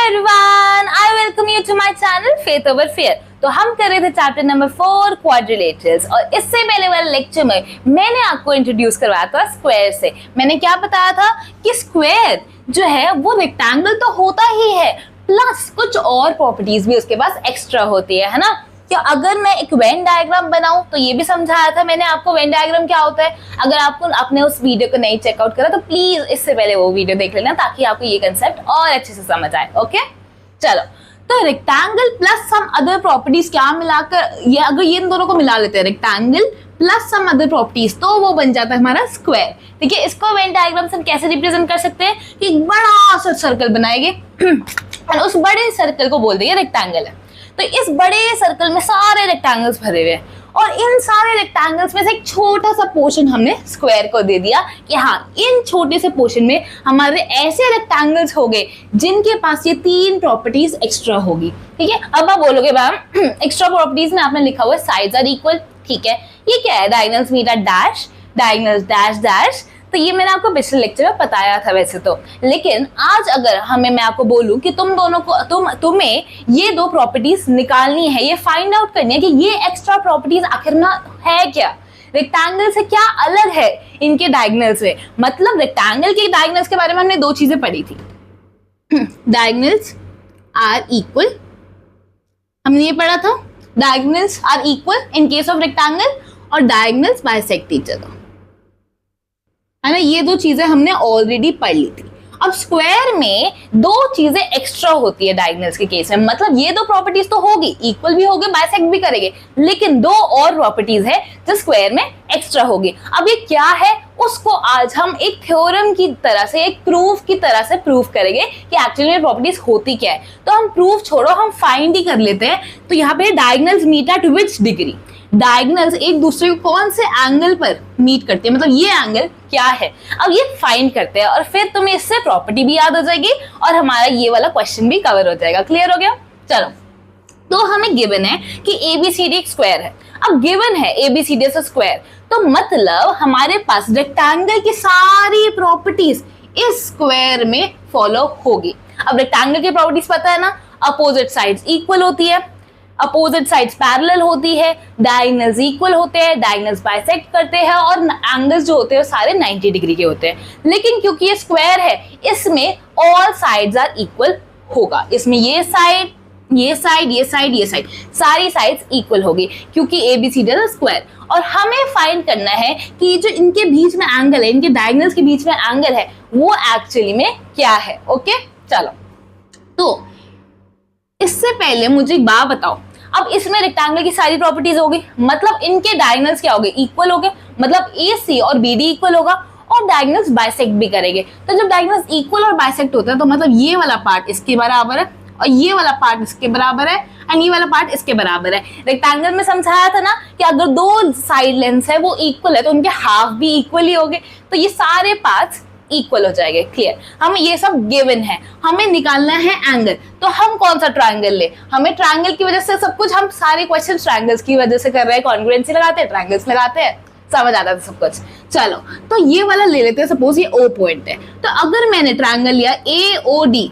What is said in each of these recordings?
everyone, I welcome you to my channel Faith Over Fear। तो हम कर रहे थे चैप्टर नंबर 4 क्वाड्रिलेटरल्स और इससे पहले वाले लेक्चर में मैंने आपको इंट्रोड्यूस करवाया था स्क्वायर से। मैंने क्या बताया था कि स्क्वायर जो है वो रेक्टेंगल तो होता ही है प्लस कुछ और प्रॉपर्टीज भी उसके पास एक्स्ट्रा होती है ना। कि अगर मैं एक वेन डायग्राम बनाऊं तो ये भी समझाया था मैंने आपको वेन डायग्राम क्या होता है। अगर आपने उस वीडियो को नहीं चेकआउट करा तो प्लीज इससे पहले वो वीडियो देख लेना ताकि आपको ये कंसेप्ट और अच्छे से समझ आए। ओके चलो, तो rectangle plus some other properties क्या मिलाकर ये अगर ये इन दोनों को मिला लेते हैं rectangle plus some other properties तो वो बन जाता है हमारा स्क्वायर। ठीक है, इसको वेन डायग्राम से हम कैसे रिप्रेजेंट कर सकते हैं कि एक बड़ा सा सर्कल बनाएंगे और उस बड़े सर्कल को बोल देंगे रेक्टेंगल है। तो इस बड़े सर्कल में सारे रेक्टेंगल्स भरे हुए हैं और इन सारे रेक्टेंगल्स में से एक छोटा सा पोर्शन हमने स्क्वायर को दे दिया कि हाँ इन छोटे से पोर्शन में हमारे ऐसे रेक्टेंगल्स हो गए जिनके पास ये 3 प्रॉपर्टीज एक्स्ट्रा होगी। ठीक है, अब आप बोलोगे मैम एक्स्ट्रा प्रॉपर्टीज में आपने लिखा हुआ है साइड्स आर इक्वल। ठीक है, ये क्या है? Diagonals meet at dash, diagonals dash dash. तो ये मैंने आपको पिछले लेक्चर में बताया था वैसे तो, लेकिन आज अगर मैं आपको बोलूं कि तुम दोनों को तुम्हें ये 2 प्रॉपर्टीज निकालनी है, ये फाइंड आउट करनी है कि ये एक्स्ट्रा प्रॉपर्टीज आखिर में है क्या, रेक्टेंगल से क्या अलग है इनके डायगोनल से। मतलब रेक्टेंगल के डायगोनल्स के बारे में हमने 2 चीजें पढ़ी थी, डायगोनल्स आर इक्वल, हमने ये पढ़ा था diagonals are equal in case of rectangle और डायगोनल्स बाइसेक्ट ईच अदर, है ना। ये 2 चीजें हमने ऑलरेडी पढ़ ली थी। अब स्क्वायर में 2 चीजें एक्स्ट्रा होती है डायगोनल्स के केस में, मतलब ये 2 प्रॉपर्टीज तो होगी, इक्वल भी होगी बाइसेक्ट भी करेंगे, लेकिन 2 और प्रॉपर्टीज है जो स्क्वायर में एक्स्ट्रा होगी। अब ये क्या है उसको आज हम एक थ्योरम की तरह से, एक प्रूफ की तरह से प्रूफ करेंगे कि एक्चुअली में प्रॉपर्टीज होती क्या है। तो हम प्रूफ छोड़ो, हम फाइंड ही कर लेते हैं। तो यहाँ पे diagonals meet at which degree, diagonals एक दूसरे को कौन से एंगल पर मीट करते हैं, मतलब ये एंगल क्या है, अब ये फाइंड करते हैं और फिर तुम्हें इससे प्रॉपर्टी भी याद हो जाएगी और हमारा ये वाला क्वेश्चन भी कवर हो जाएगा। क्लियर हो गया? चलो, तो हमें गिवन है कि ABCD एक स्क्वायर है। अब गिवन है ABCD से स्क्वायर, तो मतलब हमारे पास रेक्टेंगल की सारी प्रॉपर्टीज इस स्क्वायर में फॉलो होगी। अब रेक्टेंगल की प्रॉपर्टीज पता है ना, अपोजिट साइड्स इक्वल होती है, अपोजिट साइड्स पैरेलल होती है, डायगोनल्स इक्वल होते हैं, डायगोनल्स बाइसेक्ट करते हैं और एंगल्स जो होते हैं वो सारे 90 डिग्री के होते हैं। लेकिन क्योंकि ये स्क्वायर है इसमें ऑल साइड्स आर इक्वल होगा, इसमें ये साइड ये साइड ये साइड ये साइड सारी साइड्स इक्वल होगी क्योंकि ABCD इज स्क्वायर। और हमें फाइंड करना है कि जो इनके बीच में एंगल है, इनके डायगोनल्स के बीच में एंगल है वो एक्चुअली में क्या है। ओके चलो, तो इससे पहले मुझे एक बात बताओ, अब इसमें रेक्टेंगल की सारी प्रॉपर्टीज होगी, मतलब इनके डायगोनल्स क्या हो गए, इक्वल हो गए, मतलब AC और BD इक्वल होगा और डायगोनल्स बाइसेक्ट भी करेंगे। तो जब डायगोनल्स इक्वल और बाइसेक्ट होता है तो मतलब ये वाला पार्ट इसके बराबर है और ये वाला पार्ट इसके बराबर है एंड ये वाला पार्ट इसके बराबर है। रेक्टेंगल में समझाया था ना कि अगर 2 साइड लेंथ है वो इक्वल है तो उनके हाफ भी इक्वल ही होंगे, तो ये सारे पार्ट्स इक्वल हो जाएंगे। क्लियर, हमें ये सब गिवन है, हमें निकालना है एंगल। तो हम कौन सा ट्रायंगल ले, हमें ट्रायंगल की वजह से सब कुछ, हम सारे क्वेश्चन ट्रायंगल्स की वजह से कर रहे हैं, कॉन्ग्रुएंसी लगाते हैं, ट्रायंगल्स लगाते हैं, समझ आता है सब कुछ। चलो, तो ये वाला ले लेते हैं, सपोज ये O पॉइंट है, तो अगर मैंने ट्रायंगल लिया AOD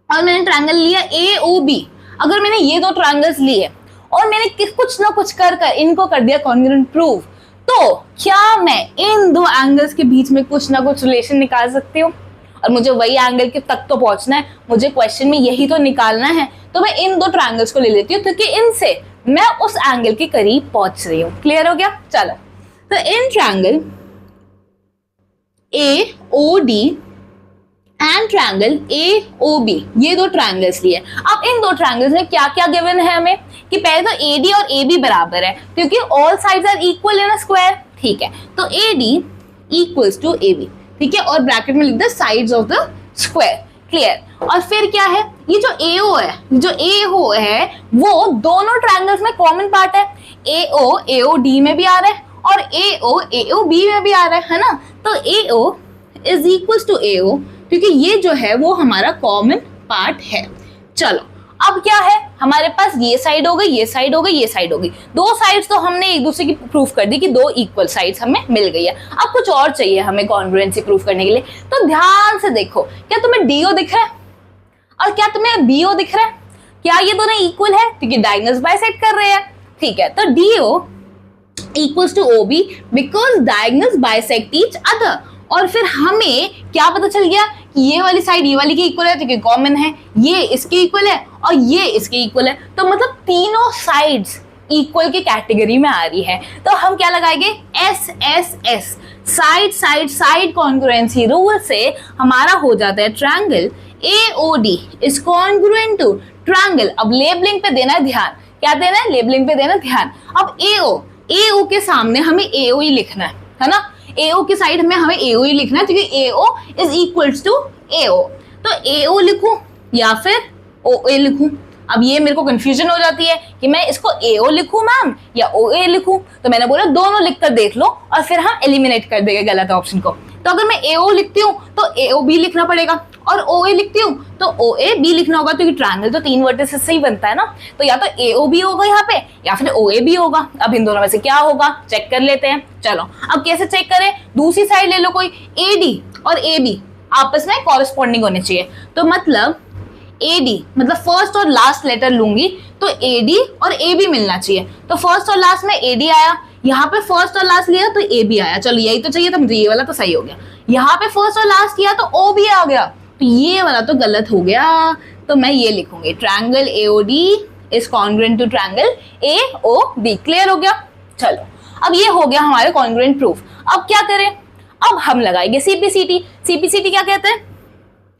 और मैंने ट्रायंगल लिया AOB, अगर मैंने ये 2 ट्रायंगल्स लिए और मैंने कुछ ना कुछ कर इनको कर दिया कॉन्ग्रुएंट प्रूफ, तो क्या मैं इन 2 एंगल्स के बीच में कुछ ना कुछ रिलेशन निकाल सकती हूँ? और मुझे वही एंगल के तक तो पहुंचना है, मुझे क्वेश्चन में यही तो निकालना है। तो मैं इन 2 ट्रायंगल्स को ले लेती हूँ क्योंकि इनसे मैं उस एंगल के करीब पहुंच रही हूँ। क्लियर हो गया? चलो, तो in triangle AOD and triangle AOB, ये 2 ट्रायंगल्स लिए। अब इन 2 ट्रायंगल्स में क्या क्या गिवन है हमें कि पहले तो AD और AB बराबर है क्योंकि all sides are equal in a square. ठीक है, तो AD इक्वल्स टू AB, ठीक है, और ब्रैकेट में लिख दो sides of the square. Clear, और फिर क्या है, ये जो AO है, जो AO है वो दोनों ट्रायंगल्स में कॉमन पार्ट है, AO AOD में भी आ रहा है और AO AOB में भी आ रहा है ना। तो AO is equals to AO क्योंकि ये जो है वो हमारा कॉमन पार्ट है। चलो, अब क्या है, हमारे पास ये साइड हो गई, ये साइड हो गई, ये साइड हो गई, 2 साइड्स तो हमने एक दूसरे की प्रूफ कर दी कि 2 इक्वल साइड्स हमें मिल गई है। अब कुछ और चाहिए हमें कॉन्ग्रुएंसी प्रूफ करने के लिए, तो ध्यान से देखो, क्या तुम्हें DO दिख रहा है? और क्या तुम्हें बीओ दिख रहा है? क्या ये दोनों इक्वल है? क्योंकि डायगोनल्स बाइसेक्ट कर रहे हैं, ठीक है। तो DO equals to OB because diagonals bisect each other. और फिर हमें क्या पता चल गया कि ये वाली साइड ये वाली के इक्वल है, क्योंकि कॉमन है, ये इसके इक्वल है और ये इसके इक्वल है, तो मतलब तीनों साइड्स इक्वल की कैटेगरी में आ रही है। तो हम क्या लगाएंगे? S S S, side side side congruency rule से हमारा हो जाता है triangle AOD is congruent to triangle. अब लेबलिंग पे देना ध्यान, क्या देना है? लेबलिंग पे देना ध्यान। अब एओ के सामने हमें एओ ही लिखना है ना, एओ की साइड में हमें एओ ही लिखना है, क्योंकि एओ इज इक्वल्स टू एओ। तो एओ लिखूं या फिर ओए लिखूं? अब ये मेरे को कंफ्यूजन हो जाती है कि मैं इसको एओ लिखूं मैम या ओए लिखूं। तो मैंने बोला दोनों लिखकर देख लो और फिर हम एलिमिनेट कर देंगे गलत ऑप्शन को। तो अगर मैं एओ लिखती हूँ तो एओ बी लिखना पड़ेगा, और ओए लिखती हूँ तो ओए बी लिखना होगा, क्योंकि ट्रायंगल तो 3 वर्टिसेस से ही बनता है ना। तो या तो एओ बी होगा यहाँ पे या फिर ओए बी होगा। अब इन दोनों में से क्या होगा चेक कर लेते हैं। चलो अब कैसे चेक करें? दूसरी साइड ले लो कोई, एडी और ए बी आपस में कॉरेस्पॉन्डिंग होने चाहिए। तो मतलब एडी मतलब फर्स्ट और लास्ट लेटर लूंगी तो एडी और ए बी मिलना चाहिए। तो फर्स्ट और लास्ट में एडी आया, यहाँ पे फर्स्ट और लास्ट लिया तो ए बी आया। चलो यही तो चाहिए था मुझे, ये वाला तो सही हो गया। यहाँ पे फर्स्ट और लास्ट किया तो ओ बी आ गया, तो ये वाला तो गलत हो गया। तो मैं ये लिखूंगी triangle AOD is congruent to triangle AOB. Clear हो गया? चलो अब ये हो गया हमारे कॉन्ग्रुएंट प्रूफ। अब क्या करें? अब हम लगाएंगे सीपीसीटी। सीपीसीटी क्या कहते हैं?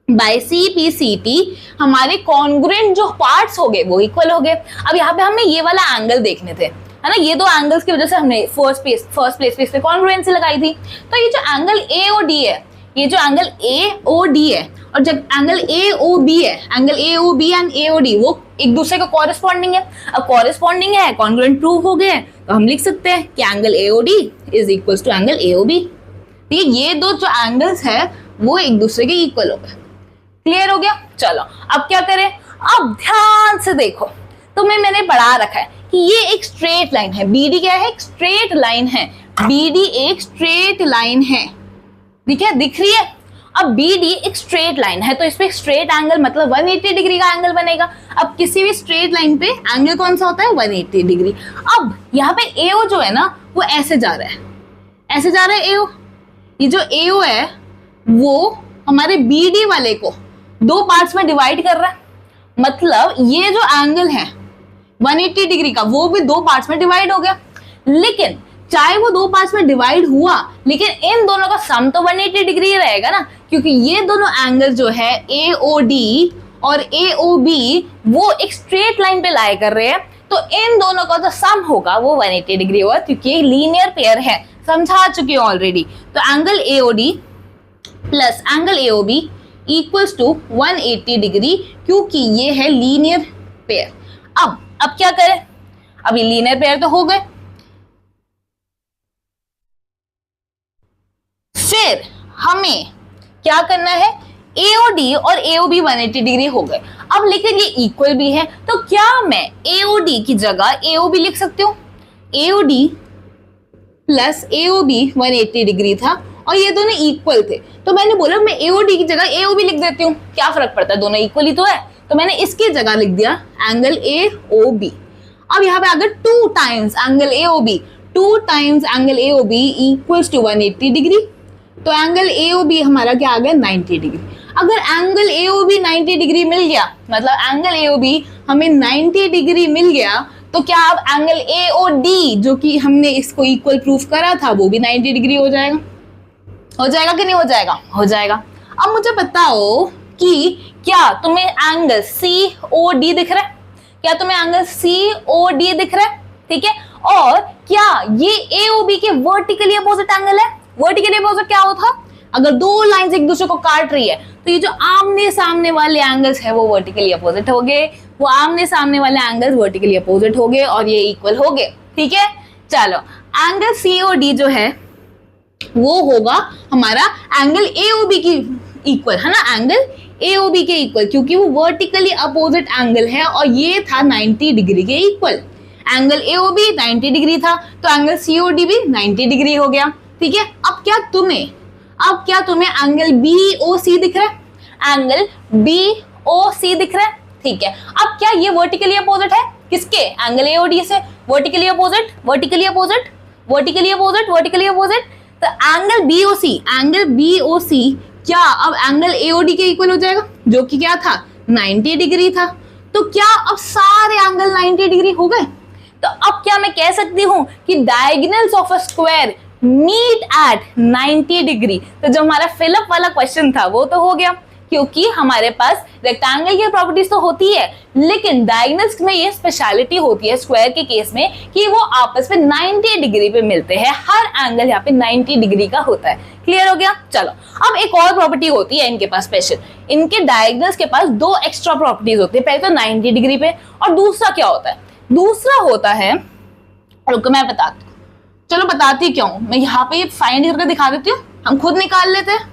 बाय सीपीसीटी हमारे कॉन्ग्रुएंट जो पार्ट्स हो गए वो इक्वल हो गए। अब यहाँ पे हमें ये वाला एंगल देखने थे, है ना, ये दो एंगल्स की वजह से हमने फर्स्ट प्लेस पे इस पे कॉन्ग्रुएंसी लगाई थी। तो ये जो एंगल ए और डी है, ये जो एंगल ए ओ डी है और जब एंगल ए ओ बी है, angle A O B and A O D वो एक दूसरे को कॉरेस्पॉन्डिंग है। अब कॉरेस्पॉन्डिंग है, कॉन्ग्रुएंट प्रूव हो गए, तो हम लिख सकते हैं कि angle A O D is equals to angle A O B. ठीक है, ये दो जो एंगल्स है वो एक दूसरे के इक्वल हो गए। क्लियर हो गया? चलो अब क्या करें? अब ध्यान से देखो, तुम्हें मैंने पढ़ा रखा है कि ये एक स्ट्रेट लाइन है। बीडी क्या है? एक स्ट्रेट लाइन है। बीडी एक स्ट्रेट लाइन है, ठीक है, दिख रही है। अब बीडी एक स्ट्रेट लाइन है तो इस पे स्ट्रेट एंगल मतलब 180 डिग्री का एंगल बनेगा। अब किसी भी स्ट्रेट लाइन पे एंगल कौन सा होता है? 180 डिग्री। अब यहाँ पे एओ जो है ना वो ऐसे जा रहा है, ऐसे जा रहा है एओ। ये जो एओ है वो हमारे बीडी वाले को दो पार्ट्स में डिवाइड कर रहा है। मतलब ये जो एंगल है 180 डिग्री का वो भी दो पार्ट्स में डिवाइड हो गया। लेकिन चाहे वो दो पार्ट्स में डिवाइड हुआ, लेकिन इन दोनों का सम तो 180 डिग्री ही रहेगा ना, क्योंकि ये दोनों एंगल जो है एओडी और एओबी वो एक स्ट्रेट लाइन पे लाई कर रहे हैं। तो इन दोनों का जो सम होगा वो 180 डिग्री होगा, क्योंकि ये लीनियर पेयर है, समझा चुकी हूं ऑलरेडी। तो angle AOD plus angle AOB equals to 180 degree, क्योंकि ये है लीनियर पेयर। अब क्या करें? अभी लीनियर पेयर तो हो गए, फिर हमें क्या करना है? एओडी और एओबी 180 डिग्री हो गए। अब लेकिन ये इक्वल भी है, तो क्या मैं एओडी की जगह एओबी लिख सकती हूँ? एओडी प्लस एओबी 180 डिग्री था और ये दोनों इक्वल थे, तो मैंने बोला मैं एओडी की जगह एओबी लिख देती हूँ, क्या फर्क पड़ता है, दोनों इक्वल ही तो है। तो मैंने इसकी जगह लिख दिया एंगल एओबी। अब यहाँ पे अगर 2 times angle AOB, 2 times angle AOB equals to 180 degree, तो एंगल एओबी हमारा क्या आ गया? 90 डिग्री। अगर एंगल एओबी 90 डिग्री मिल गया, मतलब एंगल एओबी हमें 90 डिग्री मिल गया, तो क्या अब एंगल एओडी जो कि हमने इसको इक्वल प्रूफ करा था वो भी 90 डिग्री हो जाएगा? हो जाएगा कि नहीं हो जाएगा? हो जाएगा। अब मुझे बताओ कि क्या तुम्हें एंगल सीओडी दिख रहा है? क्या तुम्हें एंगल सीओडी दिख रहा है? ठीक है, और क्या ये एओबी के वर्टिकली अपोजिट एंगल है? वर्टिकली अपोजिट क्या होता? अगर दो लाइंस एक दूसरे को काट रही है तो ये जो आमने सामने वाले एंगल्स है वो वर्टिकली अपोजिट हो गए, वो आमने सामने वाले एंगल्स वर्टिकली अपोजिट हो गए और ये इक्वल हो गए। ठीक है, चलो एंगल सीओडी जो है वो होगा हमारा एंगल एओबी की इक्वल, है ना, एंगल एओबी के इक्वल, क्योंकि वो वर्टिकली अपोजिट एंगल है और ये था 90 डिग्री के इक्वल। एंगल एओबी 90 डिग्री था तो एंगल सीओडी भी 90 डिग्री हो गया। ठीक है, अब क्या तुम्हें एंगल बीओसी दिख रहा है? एंगल ओ सी दिख रहा है, ठीक है। अब क्या ये वर्टिकली अपोजिट है किसके, एंगल एओडी से, vertically opposite, vertically opposite, vertically opposite, vertically opposite. तो एंगल बीओसी, एंगल बीओसी क्या अब एंगल एओडी के इक्वल हो जाएगा, जो कि क्या था 90 डिग्री था। तो क्या अब सारे एंगल 90 डिग्री हो गए। तो अब क्या मैं कह सकती हूं कि diagonals of a square meet at 90 degree. तो जो हमारा फिलअप वाला क्वेश्चन था वो तो हो गया, क्योंकि हमारे पास रेक्टेंगल की प्रॉपर्टीज तो होती है, लेकिन डायगोनल्स में ये स्पेशलिटी होती है स्क्वायर के केस में कि वो आपस में 90 डिग्री पे मिलते हैं, हर एंगल यहाँ पे 90 डिग्री का होता है। क्लियर हो गया। चलो अब एक और प्रॉपर्टी होती है इनके पास स्पेशल, इनके डायगोनल्स के पास दो एक्स्ट्रा प्रॉपर्टीज होती है। पहले तो 90 डिग्री पे, और दूसरा क्या होता है, दूसरा होता है, रुको मैं बताती हूँ, चलो बताती क्यों, मैं यहाँ पे फाइंड करके दिखा देती हूँ, हम खुद निकाल लेते हैं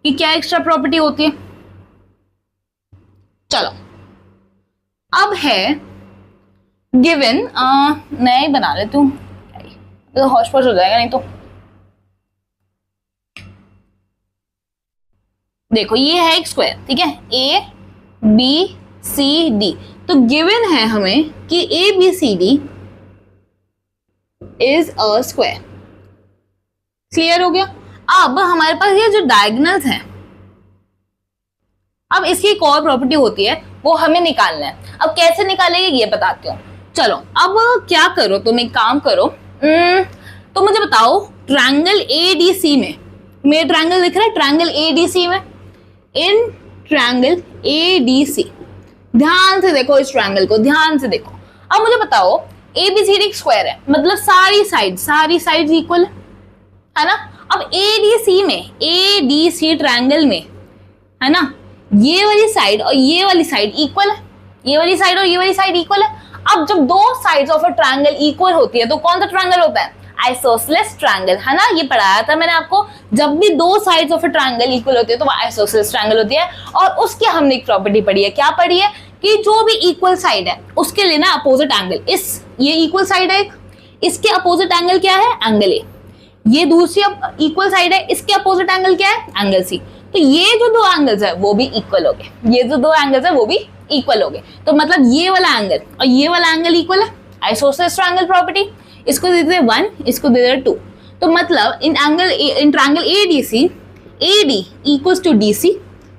कि क्या एक्स्ट्रा प्रॉपर्टी होती है। चलो अब है गिवन, मैं ही बना लेती हूँ तो हौश-पौश हो जाएगा नहीं तो। देखो ये है एक स्क्वायर, ठीक है, ए बी सी डी। तो गिवन है हमें कि A B C D is a square. Clear हो गया। अब हमारे पास ये जो डायगोनल्स हैं, अब इसकी एक और प्रॉपर्टी होती है, वो हमें निकालना है। अब कैसे निकालेंगे ये बताती हूँ। चलो अब क्या करो, तुम एक काम करो, तो मुझे बताओ ट्रायंगल एडीसी में, मेरा ट्रायंगल दिख रहा है, ट्रायंगल एडीसी में, इन ट्रायंगल एडीसी, ध्यान से देखो इस ट्रायंगल को, ध्यान से देखो। अब मुझे बताओ एबीसीडी एक स्क्वायर है, मतलब सारी साइड इक्वल है ना। अब एडीसी में, एडीसी ट्रायंगल में, है ना, ये वाली साइड और ये वाली साइड इक्वल है, ये वाली साइड और ये वाली साइड इक्वल है। अब जब दो sides of a triangle equal होती है तो कौन सा ट्रायंगल होता है, आइसोसेलेस ट्रायंगल, है ना। ये पढ़ाया था मैंने आपको, जब भी दो sides of a triangle equal होती है तो वो आइसोसेलेस ट्रायंगल होती है। और उसके हमने एक प्रॉपर्टी पढ़ी है, क्या पढ़ी है, कि जो भी इक्वल साइड है उसके लिए ना अपोजिट एंगल, इस ये इक्वल साइड है, इसके अपोजिट एंगल क्या है, एंगल ए। ये दूसरी इक्वल साइड है, इसके अपोजिट एंगल क्या है, एंगल सी। तो ये जो दो एंगल्स है वो भी इक्वल हो गए, ये जो दो एंगल्स है वो भी इक्वल हो गए। तो मतलब ये वाला एंगल और ये वाला एंगल इक्वल है, आइसोसेलेस ट्रायंगल प्रॉपर्टी। इसको दे देते 1, इसको दे देते 2। तो मतलब in triangle ADC, AD equals to DC,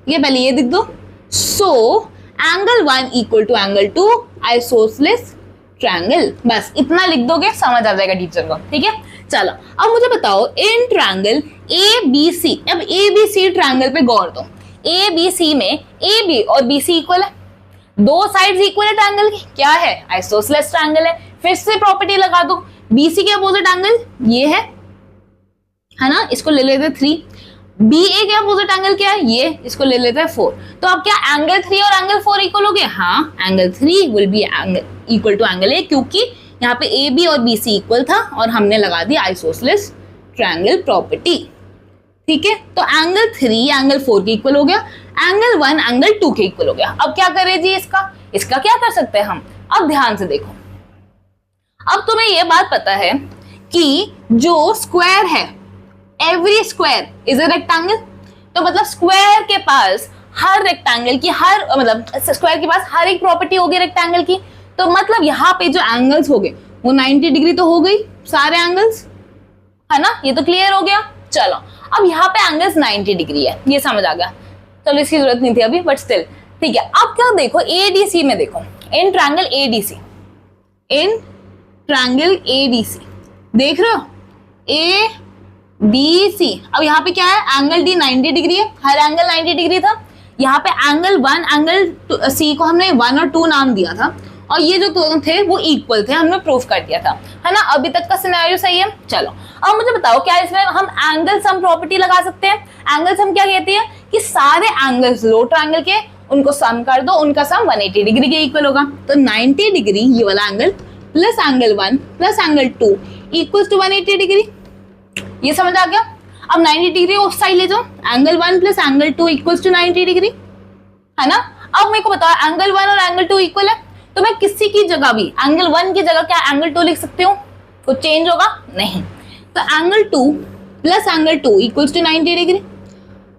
ये पहले ये लिख दो। So angle 1 equal to angle 2, isosceles triangle. बस इतना लिख दोगे, समझ आ जाएगा टीचर को, ठीक है। चलो अब मुझे बताओ इन ट्रायंगल ए बी सी, अब ए बी सी ट्रायंगल पे गौर दो। ए बी सी में ए बी और बी सी इक्वल है, दो साइड्स इक्वल है ट्रायंगल की, क्या है, आइसोसेलेस ट्रायंगल है। फिर से प्रॉपर्टी लगा दो, बीसी के अपोजिट एंगल ये है ना, इसको ले लेते 3। बी ए के अपोजिट एंगल क्या है, ये, इसको ले लेते हैं 4। तो अब क्या एंगल 3 और एंगल 4 इक्वल हो गए, हाँ, angle 3 will be angle equal to angle A, क्योंकि यहाँ पे ए बी और बी सी इक्वल था और हमने लगा दी आइसोसेलेस ट्रायंगल प्रॉपर्टी, ठीक है। तो एंगल 3 एंगल 4 के इक्वल हो गया, एंगल 1 एंगल 2 के इक्वल हो गया। अब क्या करें जी, इसका क्या कर सकते हैं हम। अब ध्यान से देखो, अब तुम्हें यह बात पता है कि जो स्क्वायर है, every square is a rectangle. तो मतलब स्क्वायर के पास हर रेक्टेंगल की मतलब स्क्वायर के पास हर एक प्रॉपर्टी होगी रेक्टेंगल की। तो मतलब यहाँ पे जो एंगल्स हो गए वो 90 डिग्री तो हो गई, सारे एंगल्स, है ना, ये तो क्लियर हो गया। चलो अब यहाँ पे एंगल्स 90 डिग्री है, ये समझ आ गया। चलो इसकी जरूरत नहीं थी अभी, बट स्टिल ठीक है। अब क्या देखो एडीसी में, देखो इन ट्रायंगल एडीसी, इन ट्रायंगल एडीसी देख रहे हो, ए बी सी। अब यहाँ पे क्या है, एंगल डी 90 डिग्री है, हर एंगल 90 डिग्री था। यहाँ पे एंगल 1 एंगल सी को हमने 1 और 2 नाम दिया था, और ये जो दोनों थे वो इक्वल थे, हमने प्रूफ कर दिया था, है ना। अभी तक का सिनेरियो सही है। चलो अब मुझे बताओ क्या इसमें हम एंगल सम प्रॉपर्टी लगा सकते हैं। एंगल सम क्या कहती है कि सारे एंगल्स लो ट्रायंगल के उनको सम कर दो, उनका सम 180 डिग्री के इक्वल होगा। तो 90 डिग्री ये वाला angle plus angle 1 plus angle 2 equals to 180 degree, ये समझ आ गया। अब 90 डिग्री उस साइड ले जाओ, angle 1 plus angle 2 equals to 90 degree, है ना। अब मेरे को बताओ एंगल 1 और एंगल 2 इक्वल है, तो मैं किसी की जगह भी एंगल 1 की जगह क्या एंगल 2 लिख सकती हूँ, कुछ चेंज होगा नहीं। तो angle 2 plus angle 2 equals to 90 degree,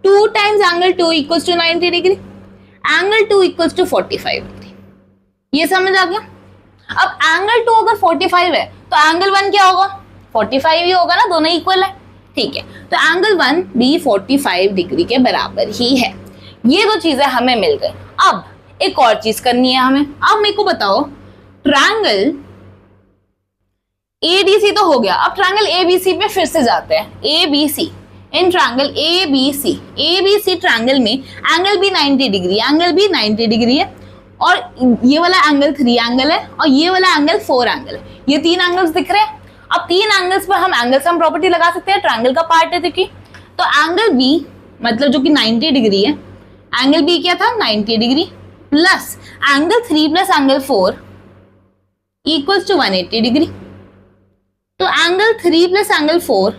2 times angle 2 equals to 90 degree. Angle 2 equals to 45 degree. ये समझ आ गया? अब एंगल 2 अगर 45 है तो एंगल 1 क्या होगा? 45 ही होगा ना, दोनों इक्वल है। ठीक है, तो एंगल 1 भी 45 डिग्री के बराबर ही है। ये दो चीजें हमें मिल गई। अब एक और चीज करनी है हमें। अब मेरे को बताओ, ट्रायंगल एडीसी तो हो गया, अब ट्रायंगल एबीसी पे फिर से जाते हैं। ABC, in triangle ABC triangle में एंगल भी 90 डिग्री, एंगल भी 90 डिग्री है, और ये वाला एंगल 3 एंगल है, और ये वाला एंगल 4 एंगल है। ये 3 एंगल्स दिख रहे हैं। अब 3 एंगल्स पर हम एंगल सम प्रॉपर्टी लगा सकते हैं, ट्रायंगल का पार्ट है क्योंकि। तो एंगल बी मतलब जो कि 90 डिग्री है, एंगल बी क्या था? 90 degree, plus angle 3 plus angle 4 equals to 180 degree. तो angle 3 plus angle 4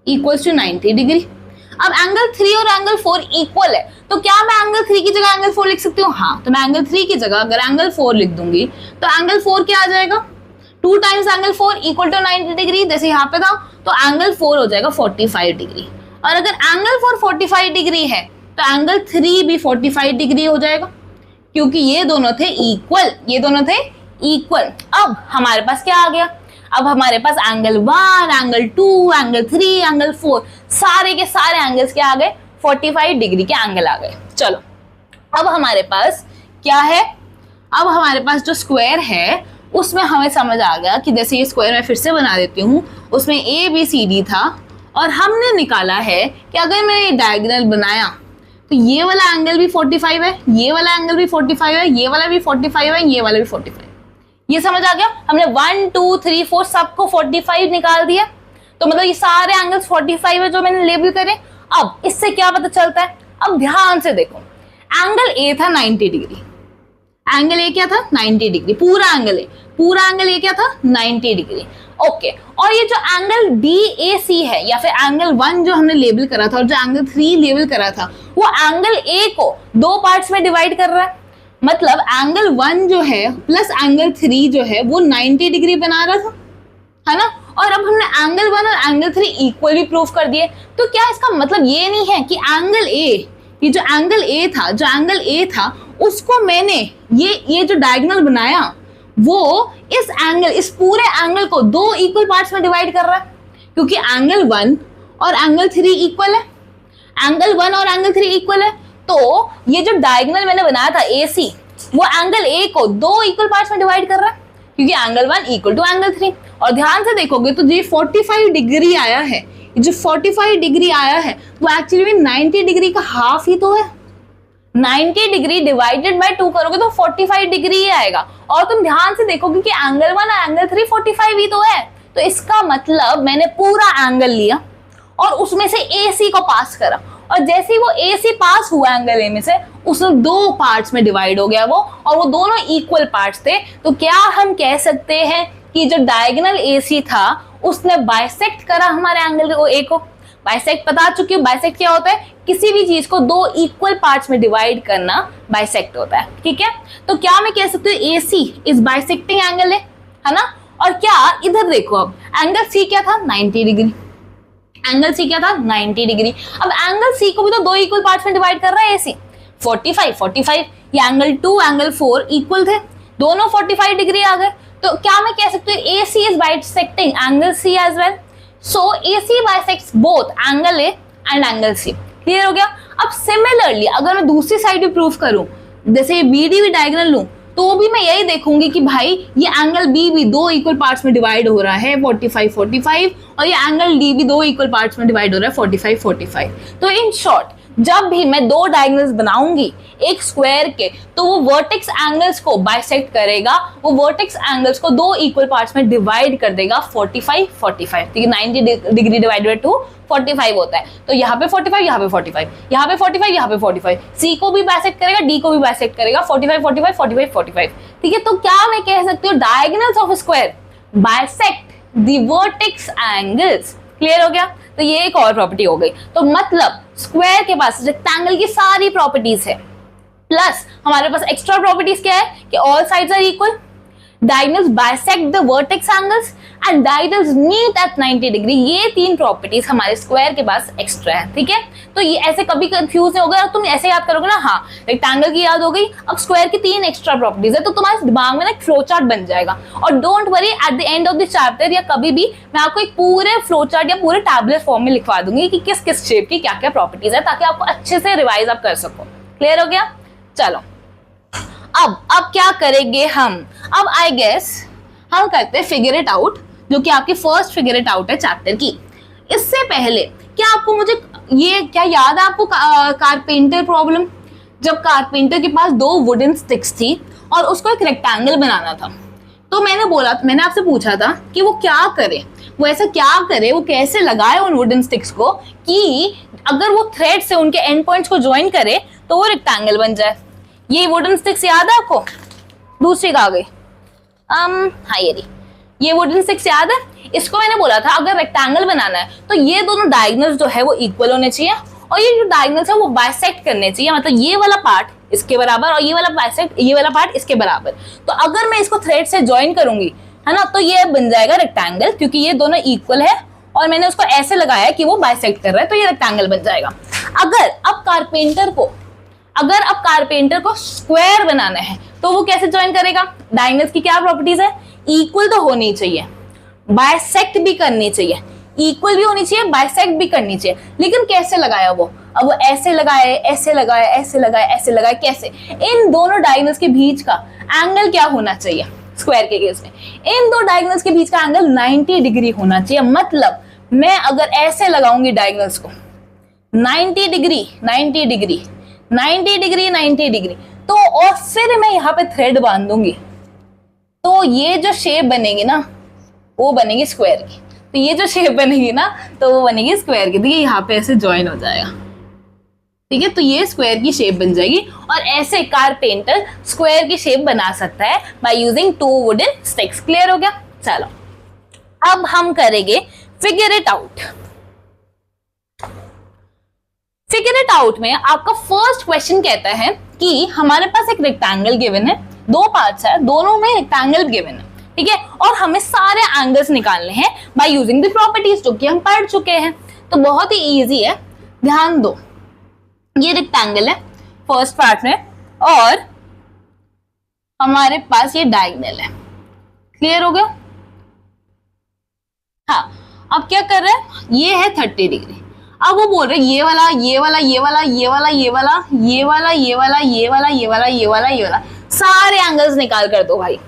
equals to 90 degree. अब एंगल 3 और एंगल 4 इक्वल है, तो क्या मैं एंगल 3 की जगह एंगल 4 लिख सकती हूँ? हाँ, तो मैं एंगल 3 की जगह अगर एंगल 4 लिख दूंगी तो एंगल 4 क्या आ जाएगा? 2 times angle 4 equal to 90 degree, जैसे यहाँ पे था, तो एंगल 4 हो जाएगा 45 डिग्री। और अगर एंगल 4 45 डिग्री है तो एंगल 3 भी 45 डिग्री हो जाएगा, क्योंकि ये दोनों थे इक्वल, ये दोनों थे इक्वल। अब हमारे पास क्या आ गया? अब हमारे पास एंगल 1, एंगल 2, एंगल 3, एंगल 4, सारे के सारे एंगल्स क्या आ गए? 45 डिग्री के एंगल आ गए। चलो, अब हमारे पास क्या है? अब हमारे पास जो स्क्वायर है उसमें हमें समझ आ गया कि जैसे ये स्क्वायर मैं फिर से बना देती हूँ, उसमें ए बी सी डी था, और हमने निकाला है कि अगर मैंने ये डायगोनल बनाया तो ये वाला एंगल भी 45 है, ये वाला एंगल भी 45 है, ये वाला भी 45 है, ये वाला भी 45। ये समझ आ गया? हमने 1 2 3 4 सबको 45 निकाल दिया, तो मतलब ये सारे एंगल्स 45 है जो मैंने लेबल करे। अब इससे क्या पता चलता है? अब ध्यान से देखो, एंगल ए था 90 डिग्री, एंगल ए क्या था? 90 डिग्री, पूरा एंगल ए क्या था? 90 डिग्री। ओके, और ये जो एंगल DAC है या फिर एंगल 1 जो हमने लेबल करा था और जो एंगल 3 लेबल करा था, वो एंगल ए को 2 पार्ट्स में डिवाइड कर रहा है। मतलब एंगल 1 जो है प्लस एंगल 3 जो है वो 90 डिग्री बना रहा था, है ना? और अब हमने एंगल 1 और एंगल 3 इक्वली प्रूफ कर दिए। तो क्या इसका मतलब ये नहीं है कि एंगल ए, ये जो एंगल ए था उसको मैंने ये जो डायगोनल बनाया वो इस पूरे एंगल को 2 इक्वल पार्ट्स में डिवाइड कर रहा है, क्योंकि एंगल 1 और एंगल 3 इक्वल है, एंगल 1 और एंगल 3 इक्वल है। तो ये जो डायगोनल मैंने बनाया था AC, वो एंगल A को 2 इक्वल पार्ट्स में डिवाइड कर रहा है, क्योंकि एंगल 1 इक्वल टू एंगल 3। और ध्यान से देखोगे तो जो 45 डिग्री आया है, जो 45 डिग्री आया है वो एक्चुअली 90 डिग्री का हाफ ही तो है। 90 डिग्री डिवाइडेड बाय 2 करोगे तो 45 डिग्री ही आएगा। और तुम ध्यान से देखोगे कि एंगल 1 और एंगल 3 45 ही तो है। तो इसका मतलब मैंने पूरा एंगल लिया और उसमें से AC को पास करा, और जैसे ही वो AC पास हुआ एंगल A में से, उसमें 2 पार्ट्स में डिवाइड हो गया वो, और वो दोनों इक्वल पार्ट्स थे। तो क्या हम कह सकते हैं कि जो डायगोनल AC था उसने बाइसेक्ट करा हमारे एंगल A को? बाइसेक्ट पता चुकी हो, बाइसेक्ट क्या होता है? किसी भी चीज को 2 इक्वल पार्ट्स में डिवाइड करना बाइसेक्ट होता है। ठीक है, तो क्या मैं कह सकती हूँ AC इज बाइसेक्टिंग एंगल है ना? और क्या इधर देखो, अब एंगल C क्या था? 90 डिग्री। एंगल C क्या था? 90 डिग्री। अब एंगल C को भी तो 2 इक्वल पार्ट्स में डिवाइड कर रहा है AC। 45 ये एंगल 2 एंगल 4 इक्वल थे, दोनों 45 डिग्री आ गए। तो क्या मैं कह सकती हूँ AC is bisecting angle C as well? So AC bisects both angle A and angle C। Clear हो गया? अब सिमिलरली अगर मैं दूसरी साइड भी प्रूफ करूं, जैसे BD भी डायगोनल लूं, तो भी मैं यही देखूंगी कि भाई ये एंगल B भी 2 इक्वल पार्ट्स में डिवाइड हो रहा है 45 और ये एंगल D भी 2 इक्वल पार्ट्स में डिवाइड हो रहा है 45। तो इन शॉर्ट, जब भी मैं 2 डायगोनल्स बनाऊंगी एक स्क्वायर के, तो वो वर्टेक्स एंगल्स को बाइसेक्ट करेगा, वो वर्टेक्स एंगल्स को 2 इक्वल पार्ट्स में डिवाइड कर देगा 45। ठीक है, 90 डिग्री डिवाइडेड टू 45 होता है। तो यहाँ पे 45, यहाँ पे 45, यहाँ पे 45, यहाँ पे 45। C को भी बाइसेक्ट करेगा, D को भी बाइसेक्ट करेगा 45। ठीक है, तो क्या मैं कह सकती हूँ diagonals of square bisect the vertex angles. Clear हो गया? तो ये एक और प्रॉपर्टी हो गई। तो मतलब स्क्वायर के पास रेक्टेंगल की सारी प्रॉपर्टीज है, प्लस हमारे पास एक्स्ट्रा प्रॉपर्टीज क्या है कि all sides are equal, diagonals bisect the vertex angles and diagonals meet at 90 degree. ये 3 प्रॉपर्टीज हमारे स्क्वायर के पास एक्स्ट्रा है, ठीक है। तो ये ऐसे कभी कंफ्यूज नहीं होगा, तुम ऐसे याद करोगे ना, हाँ रेक्टेंगल की याद हो गई, अब स्क्वायर की 3 एक्स्ट्रा प्रॉपर्टीज है, तो तुम्हारे दिमाग में ना एक फ्लो चार्ट बन जाएगा। और don't worry, at the end of the chapter या कभी भी मैं आपको एक पूरे फ्लो चार्ट या पूरे टैबलेट फॉर्म में लिखवा दूंगी कि किस किस शेप की क्या क्या प्रॉपर्टीज है, ताकि आपको अच्छे से रिवाइज आप कर सको। क्लियर हो गया? चलो अब क्या करेंगे हम, अब आई गेस हम करते हैं फिगर इट आउट, जो कि आपकी फर्स्ट फिगर इट आउट है चैप्टर की। इससे पहले क्या आपको मुझे ये क्या याद है आपको कारपेंटर प्रॉब्लम, जब कारपेंटर के पास 2 वुडन स्टिक्स थी और उसको एक रेक्टेंगल बनाना था, तो मैंने आपसे पूछा था कि वो क्या करे, वो ऐसा क्या करे, वो कैसे लगाए उन वुडन स्टिक्स को कि अगर वो थ्रेड से उनके एंड पॉइंट्स को ज्वाइन करे तो वो रेक्टेंगल बन जाए। ये वुडन स्टिक्स याद है आपको? दूसरी कहाँ गई? हाँ ये वुडन स्टिक्स याद है? इसको मैंने बोला था अगर रेक्टेंगल बनाना है तो ये दोनों डायगोनल्स जो है वो इक्वल होने चाहिए और ये जो डायगोनल्स है वो बाइसेक्ट करने चाहिए, मतलब ये वाला पार्ट इसके बराबर और ये वाला पार्ट इसके बराबर। तो अगर मैं इसको थ्रेड से ज्वाइन करूंगी, है ना, तो ये बन जाएगा रेक्टेंगल, क्योंकि ये दोनों इक्वल है और मैंने उसको ऐसे लगाया कि वो बाइसेक्ट कर रहा है, तो ये रेक्टेंगल बन जाएगा। अगर अब कारपेंटर को स्क्वायर बनाना है तो वो कैसे ज्वाइन करेगा? डायगोनल्स की क्या प्रॉपर्टीज है? इक्वल तो होनी चाहिए, बाइसेक्ट भी करनी चाहिए, इक्वल भी होनी चाहिए, बाइसेक्ट भी करनी चाहिए। लेकिन कैसे लगाया वो? अब वो ऐसे लगाए, ऐसे लगाए, ऐसे लगाए, ऐसे लगाए, कैसे? इन दोनों डायगोनल्स के बीच का एंगल क्या होना चाहिए? स्क्वायर के केस में इन 2 डायगोनल्स के बीच का एंगल 90 डिग्री होना चाहिए। मतलब मैं अगर ऐसे लगाऊंगी डायगोनल्स को 90 डिग्री, 90 डिग्री, 90 डिग्री, 90 डिग्री, तो और फिर मैं यहाँ पे थ्रेड बांधूंगी तो ये जो शेप बनेगी ना वो बनेगी स्क्वायर की। तो ये जो शेप बनेगी ना तो वो बनेगी स्क्वायर की। देखिए यहाँ पे ऐसे ज्वाइन हो जाएगा, ठीक है, तो ये स्क्वायर की शेप बन जाएगी। और ऐसे कारपेंटर स्क्वायर की शेप बना सकता है by using 2 wooden sticks. Clear हो गया? चलो अब हम करेंगे figure it out. Figure it out में आपका फर्स्ट क्वेश्चन कहता है कि हमारे पास एक रेक्टेंगल गिवन है, 2 पार्ट्स है, दोनों में रेक्टेंगल गिवन है, ठीक है, और हमें सारे एंगल्स निकालने हैं बाय यूजिंग द प्रॉपर्टीज, जो कि हम पढ़ चुके हैं। तो बहुत ही इजी है, ध्यान दो। ये रेक्टेंगल है फर्स्ट पार्ट में और हमारे पास ये डायगोनल है। क्लियर हो गया? हाँ, अब क्या कर रहे हैं? ये है 30 डिग्री। अब वो बोल रहे ये वाला, ये वाला, ये वाला, ये वाला, ये वाला, ये वाला, ये वाला, ये वाला, ये वाला, ये वाला, ये वाला, सारे एंगल्स निकाल कर दो भाई।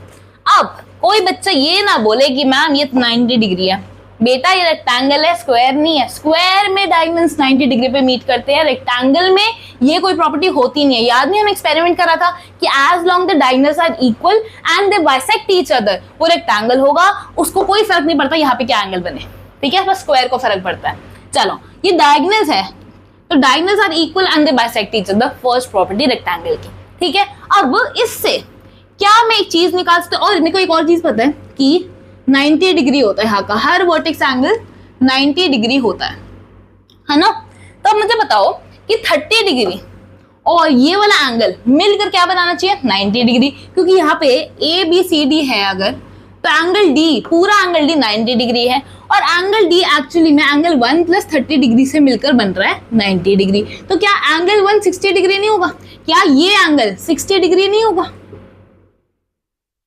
अब कोई बच्चा ये ना बोले कि मैम ये 90 डिग्री है। बेटा ये रेक्टेंगल है, स्क्वायर नहीं है। स्क्वायर में डायगोनल्स 90 डिग्री पे मीट करते हैं, रेक्टेंगल में ये कोई प्रॉपर्टी होती नहीं है। याद नहीं, हम एक्सपेरिमेंट करा था कि as long the diagonals are equal and they bisect each other, वो रेक्टेंगल होगा, उसको कोई फर्क नहीं पड़ता यहाँ पे क्या एंगल बने, ठीक है, बस स्क्वायर को फर्क पड़ता है। चलो ये डायगोनल्स है तो diagonals are equal and they bisect each other, first property rectangle की, ठीक है। अब इससे क्या मैं एक चीज निकाल सकती हूँ? और मेरे को एक और चीज पता है कि 90 डिग्री होता है यहाँ का, हर वर्टेक्स एंगल 90 डिग्री होता है ना। तो अब मुझे बताओ कि 30 डिग्री और ये वाला एंगल मिलकर क्या बनाना चाहिए? 90 डिग्री, क्योंकि यहाँ पे ABCD है अगर, तो एंगल D, पूरा एंगल D 90 डिग्री है और एंगल D एक्चुअली में एंगल 1 + 30 डिग्री से मिलकर बन रहा है 90 डिग्री। तो क्या एंगल 1 60 डिग्री नहीं होगा? क्या ये एंगल 60 डिग्री नहीं होगा?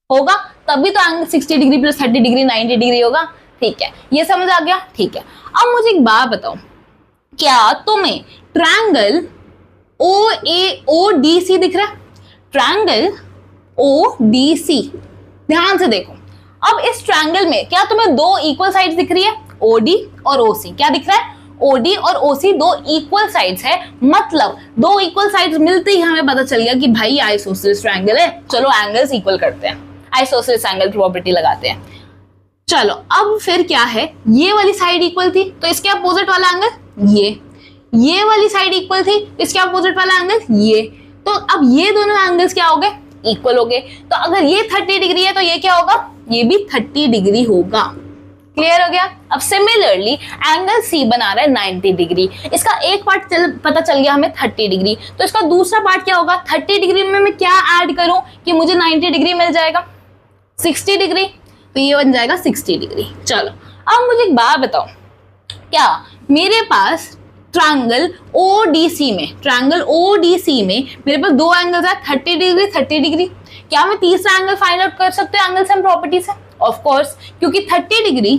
होगा, तभी तो एंगल 60 डिग्री + 30 डिग्री 90 डिग्री होगा, ठीक है। ये समझ आ गया? ठीक है। अब मुझे एक बात बताओ, क्या तुम्हें ट्रायंगल OAODC दिख रहा है? ट्रायंगल ODC, ध्यान से देखो। अब इस ट्रायंगल में क्या तुम्हें 2 इक्वल साइड्स दिख रही है? OD और OC। क्या दिख रहा है? OD और OC 2 इक्वल साइड्स है, मतलब 2 इक्वल साइड्स मिलते ही हमें पता चल गया कि भाई आइसोसेलेस ट्रायंगल है। चलो एंगल्स इक्वल करते हैं, आइसोसेलेस एंगल प्रॉपर्टी लगाते हैं। चलो अब फिर क्या है, ये वाली साइड इक्वल थी तो इसके अपोजिट वाला एंगल ये वाली साइड इक्वल थी, इसके अपोजिट वाला एंगल ये। तो अब ये दोनों एंगल्स क्या हो गए? इक्वल हो गए। तो अगर ये 30 डिग्री है तो ये क्या होगा? ये भी 30 डिग्री होगा। क्लियर हो गया? अब सिमिलरली एंगल C बना रहा है 90 डिग्री। इसका एक पार्ट पता चल गया हमें 30 डिग्री, तो इसका दूसरा पार्ट क्या होगा? 30 डिग्री में मैं क्या ऐड करूं कि मुझे 90 डिग्री मिल जाएगा? 60 डिग्री। तो ये बन जाएगा 60 डिग्री। चलो अब मुझे एक बात बताओ, क्या मेरे पास ट्रायंगल ओडीसी में मेरे पास दो एंगल्स है 30 डिग्री 30 डिग्री, क्या मैं तीसरा एंगल फाइंड आउट कर सकते हैं एंगल सम प्रॉपर्टी से? ऑफ कोर्स, क्योंकि 30 डिग्री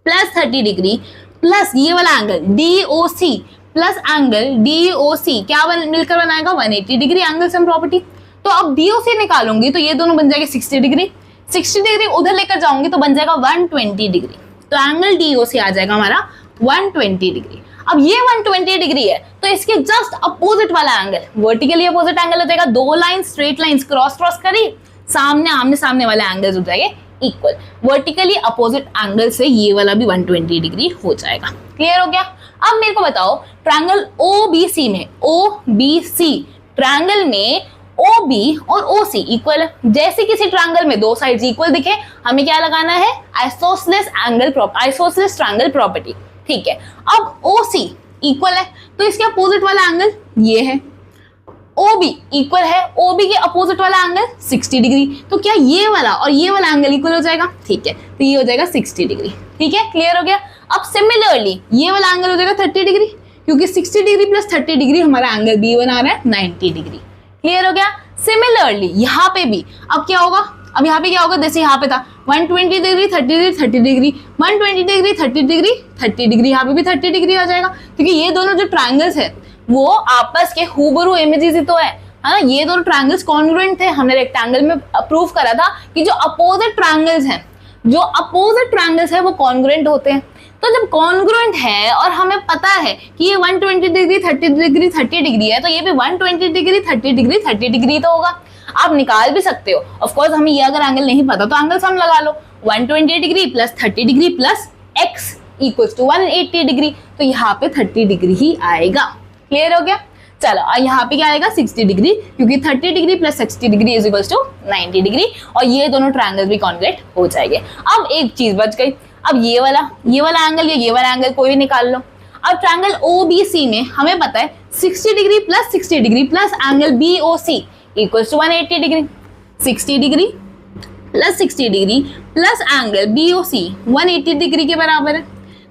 प्लस 30 डिग्री प्लस ये वाला angle DOC plus angle DOC क्या मिलकर बनाएगा 180 डिग्री एंगल सम प्रॉपर्टी। तो अब DOC निकालूंगी तो ये दोनों बन जाएंगे 60 डिग्री, 60 डिग्री उधर लेकर जाऊंगी तो बन जाएगा 120 डिग्री। तो एंगल DOC आ जाएगा हमारा 120 डिग्री। अब ये 120 डिग्री है तो इसके जस्ट अपोजिट वाला एंगल वर्टिकली अपोजिट एंगल हो जाएगा, दो लाइन स्ट्रेट लाइंस क्रॉस करी, सामने आमने सामने वाले एंगल्स हो जाएंगे इक्वल, वर्टिकली अपोजिट एंगल से ये वाला भी 120 डिग्री हो जाएगा। क्लियर हो गया? अब मेरे को बताओ ट्रायंगल OBC ट्रायंगल में OB और OC इक्वल है। जैसे किसी ट्रायंगल में दो साइड्स इक्वल दिखे हमें क्या लगाना है आइसोसेलेस ट्रायंगल प्रॉपर्टी। ठीक है, अब OC इक्वल है तो इसके अपोजिट वाला एंगल ये है, OB इक्वल है, OB के अपोजिट वाला एंगल 60 डिग्री, तो क्या ये वाला और ये वाला एंगल इक्वल हो जाएगा? ठीक है, तो ये हो जाएगा 60 डिग्री। ठीक है, क्लियर हो गया? अब सिमिलरली ये वाला एंगल हो जाएगा 30 डिग्री, क्योंकि 60 डिग्री प्लस 30 डिग्री हमारा एंगल B1 आ रहा है 90 डिग्री। क्लियर हो गया? सिमिलरली यहाँ पे भी अब क्या होगा, अब यहाँ पे क्या होगा, जैसे यहाँ पे था 120 degree 30 degree 30 degree 120 degree 30 degree 30 degree, यहाँ पे भी 30 डिग्री आ जाएगा, क्योंकि ये दोनों जो ट्रायंगल्स है वो आपस के हूबहू इमेजेस ही तो है ना। ये दोनों ट्रायंगल्स कॉन्ग्रुएंट थे, हमने रेक्टेंगल में प्रूव करा था कि जो अपोजिट ट्रायंगल्स है वो कॉन्ग्रुएंट होते हैं। तो जब कॉन्ग्रुएंट है और हमें पता है कि ये 120 डिग्री 30 डिग्री 30 डिग्री है तो ये भी 120 डिग्री 30 डिग्री 30 डिग्री तो होगा। आप निकाल भी सकते हो, ऑफ कोर्स हमें ये अगर एंगल नहीं पता तो एंगल सम लगा लो, 120 degree plus 30 degree plus x equals to 180 degree, तो यहाँ पे 30 डिग्री ही आएगा। क्लियर हो गया? चलो यहाँ पे क्या आएगा 60 डिग्री, क्योंकि 30 degree plus 60 degree is equals to 90 degree, और ये दोनों ट्रायंगल भी कॉन्ग्रुएंट हो जाएंगे। अब एक चीज बच गई, अब ये वाला एंगल या ये वाला एंगल कोई भी निकाल लो। अब ट्रायंगल OBC में हमें पता है 60 degree plus angle BOC equals to 180 degree, 60 degree plus 60 degree plus angle BOC 180 degree के बराबर है।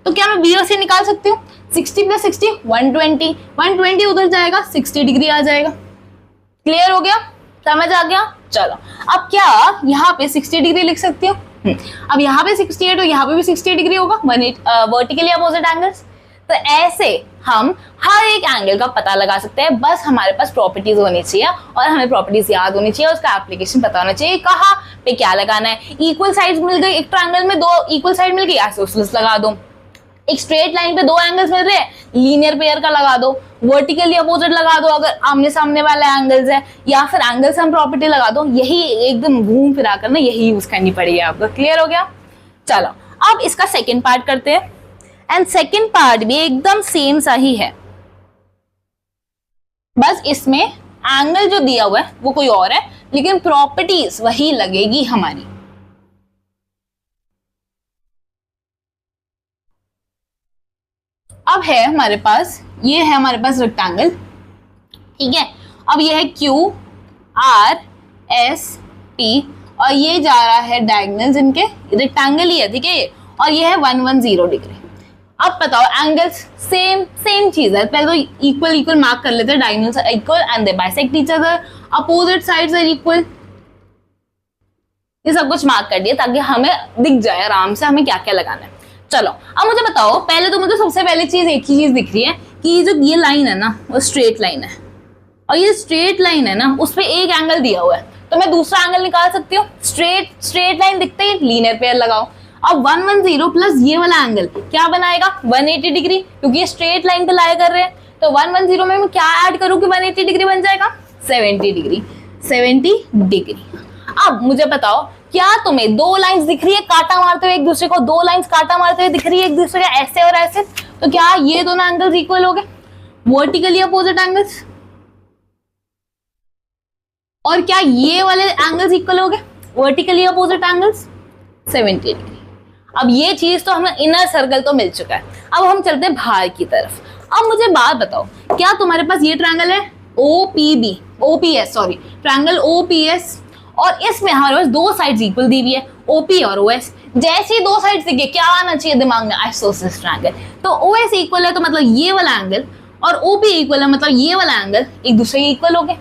तो क्या मैं BOC निकाल सकती हूँ? 60 प्लस 60 120 उधर जाएगा 60 डिग्री आ जाएगा। क्लियर हो गया? समझ आ गया? चलो अब क्या यहाँ पे 60 डिग्री लिख सकती हूँ? अब यहाँ पे 60 है तो यहाँ पे भी 60 डिग्री होगा, वर्टिकली अपोजिट एंगल्स। तो ऐसे हम हर एक एंगल का पता लगा सकते हैं, बस हमारे पास प्रॉपर्टीज होनी चाहिए और हमें प्रॉपर्टीज याद होनी चाहिए, उसका एप्लीकेशन पता होना चाहिए, कहाँ पे क्या लगाना है। इक्वल साइड्स मिल गई, एक ट्रायंगल में दो इक्वल साइड मिल गई, आइसोसेलेस लगा दो। एक स्ट्रेट लाइन पे दो एंगल्स मिल रहे हैं, लीनियर पेयर का लगा दो, वर्टिकली अपोजिट लगा दो अगर आमने सामने वाले एंगल्स है, या फिर एंगल सम प्रॉपर्टी लगा दो। यही एकदम घूम फिरा कर ना यही यूज करनी पड़ेगी आपको। क्लियर हो गया? चलो अब इसका सेकेंड पार्ट करते हैं, एंड सेकेंड पार्ट भी एकदम सेम सा ही है, बस इसमें एंगल जो दिया हुआ है वो कोई और है, लेकिन प्रॉपर्टीज वही लगेगी हमारी। अब है हमारे पास, ये है हमारे पास रेक्टेंगल, ठीक है। अब ये है QRST और ये जा रहा है डायगोनल्स इनके, रेक्टेंगल ही है, ठीक है ये, और ये है 110 डिग्री। अब बताओ एंगल्स सेम चीज है, पहले तो इक्वल मार्क कर लेते हैं, diagonals are equal and they bisect each other, opposite sides are equal, ये सब कुछ मार्क कर दिया ताकि हमें दिख जाए आराम से हमें क्या क्या लगाना है। चलो अब मुझे बताओ, पहले तो मुझे सबसे पहले चीज एक ही चीज दिख रही है कि जो ये लाइन है ना वो स्ट्रेट लाइन है, और ये स्ट्रेट लाइन है ना उस पर एक एंगल दिया हुआ है, तो मैं दूसरा एंगल निकाल सकती हूँ। स्ट्रेट लाइन दिखते ही लीनियर पेयर लगाओ। अब 110 प्लस ये वाला एंगल क्या बनाएगा 180 डिग्री, क्योंकि ये स्ट्रेट लाइन पे लाया कर रहे हैं, तो 110 में मैं क्या ऐड करूँ कि 180 डिग्री बन जाएगा 70 डिग्री। अब मुझे बताओ, क्या तुम्हें दो लाइंस दिख रही है कांटा मारते हुए एक दूसरे को, दो लाइंस कांटा मारते हुए दिख रही है एक दूसरे के ऐसे और ऐसे, तो क्या ये दोनों एंगल्स इक्वल हो गए, वर्टिकली अपोजिट एंगल्स? और क्या ये वाले एंगल्स इक्वल हो गए, वर्टिकली अपोजिट एंगल्स 70 डिग्री। अब ये चीज तो हमें इनर सर्कल तो मिल चुका है, अब हम चलते हैं बाहर की तरफ। अब मुझे बात बताओ, क्या तुम्हारे पास ये ट्रायंगल है ट्रायंगल OPS और इसमें हमारे पास दो साइड्स इक्वल दी हुई है, ओपी और ओएस। जैसे ही दो साइड्स दिखे क्या आना चाहिए दिमाग में, आइसोसेलेस ट्रायंगल। तो ओएस इक्वल है तो मतलब ये वाला एंगल, और ओपी इक्वल है मतलब ये वाला एंगल एक दूसरे के इक्वल हो गए।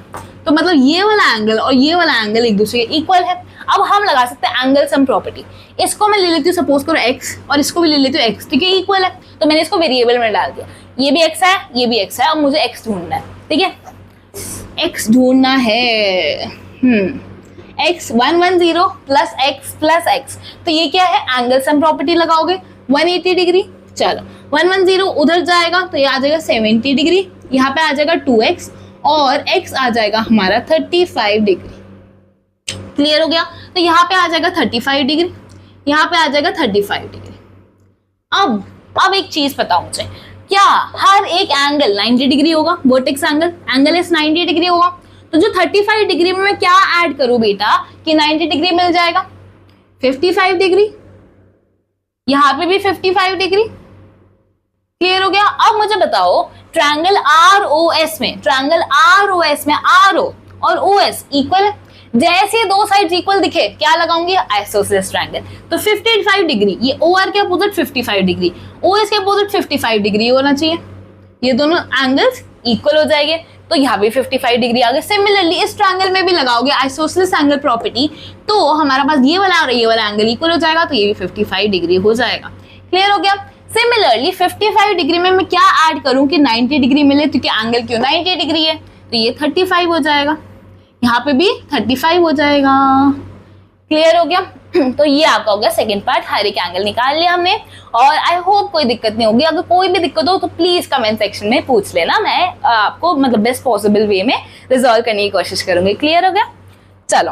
तो मतलब ये वाला एंगल और ये वाला एंगल एक दूसरे के इक्वल है। अब हम लगा सकते हैं एंगल सम प्रॉपर्टी। इसको मैं ले लेती हूँ सपोज करो x, और इसको भी ले लेती हूँ x, ठीक है, इक्वल है। तो मैंने इसको वेरिएबल में डाल दिया, ये भी x है ये भी x है, अब मुझे x ढूंढना है, ठीक है, x ढूंढना है। x 110 प्लस x, तो ये क्या है, एंगल सम प्रॉपर्टी लगाओगे 180 डिग्री। चलो 110 उधर जाएगा तो ये आ जाएगा 70 डिग्री, यहाँ पे आ जाएगा 2x और x आ जाएगा हमारा 35 डिग्री। क्लियर हो गया। तो यहाँ पे आ जाएगा 35 डिग्री, यहाँ पे आ जाएगा 35 डिग्री। अब एक चीज पता मुझे, क्या हर एक एंगल 90 डिग्री होगा? वर्टेक्स एंगल इस 90 डिग्री होगा। तो जो 35 डिग्री में मैं क्या ऐड करूं बेटा कि 90 डिग्री मिल जाएगा? 55 डिग्री, यहां पे भी 55 डिग्री। क्लियर हो गया। अब मुझे बताओ ट्रायंगल ROS में RO और OS इक्वल है। जैसे दो साइड्स इक्वल दिखे क्या लगाऊंगी? Isosceles triangle. तो 55 डिग्री, ये OR के अपोजिट 55 डिग्री, OS के अपोजिट 55 डिग्री होना चाहिए, ये दोनों एंगल्स इक्वल हो जाएंगे। तो यहाँ भी 55 डिग्री आ गए। सिमिलरली इस ट्रायंगल में भी लगाओगे आइसोसेलेस एंगल प्रॉपर्टी, तो हमारा पास ये वाला और ये वाला एंगल इक्वल हो जाएगा, तो ये भी 55 डिग्री हो जाएगा। क्लियर हो गया। सिमिलरली 55 डिग्री में मैं क्या ऐड करूं कि 90 डिग्री मिले, क्योंकि एंगल क्यों 90 डिग्री है, तो ये 35 हो जाएगा, यहाँ पे भी 35 हो जाएगा। क्लियर हो गया। तो ये आपका हो गया सेकंड पार्ट, हर एक एंगल निकाल लिया हमने, और आई होप कोई दिक्कत नहीं होगी। अगर कोई भी दिक्कत हो तो प्लीज कमेंट सेक्शन में पूछ लेना, मैं आपको मतलब बेस्ट पॉसिबल वे में रिजॉल्व करने की कोशिश करूंगी। क्लियर हो गया। चलो,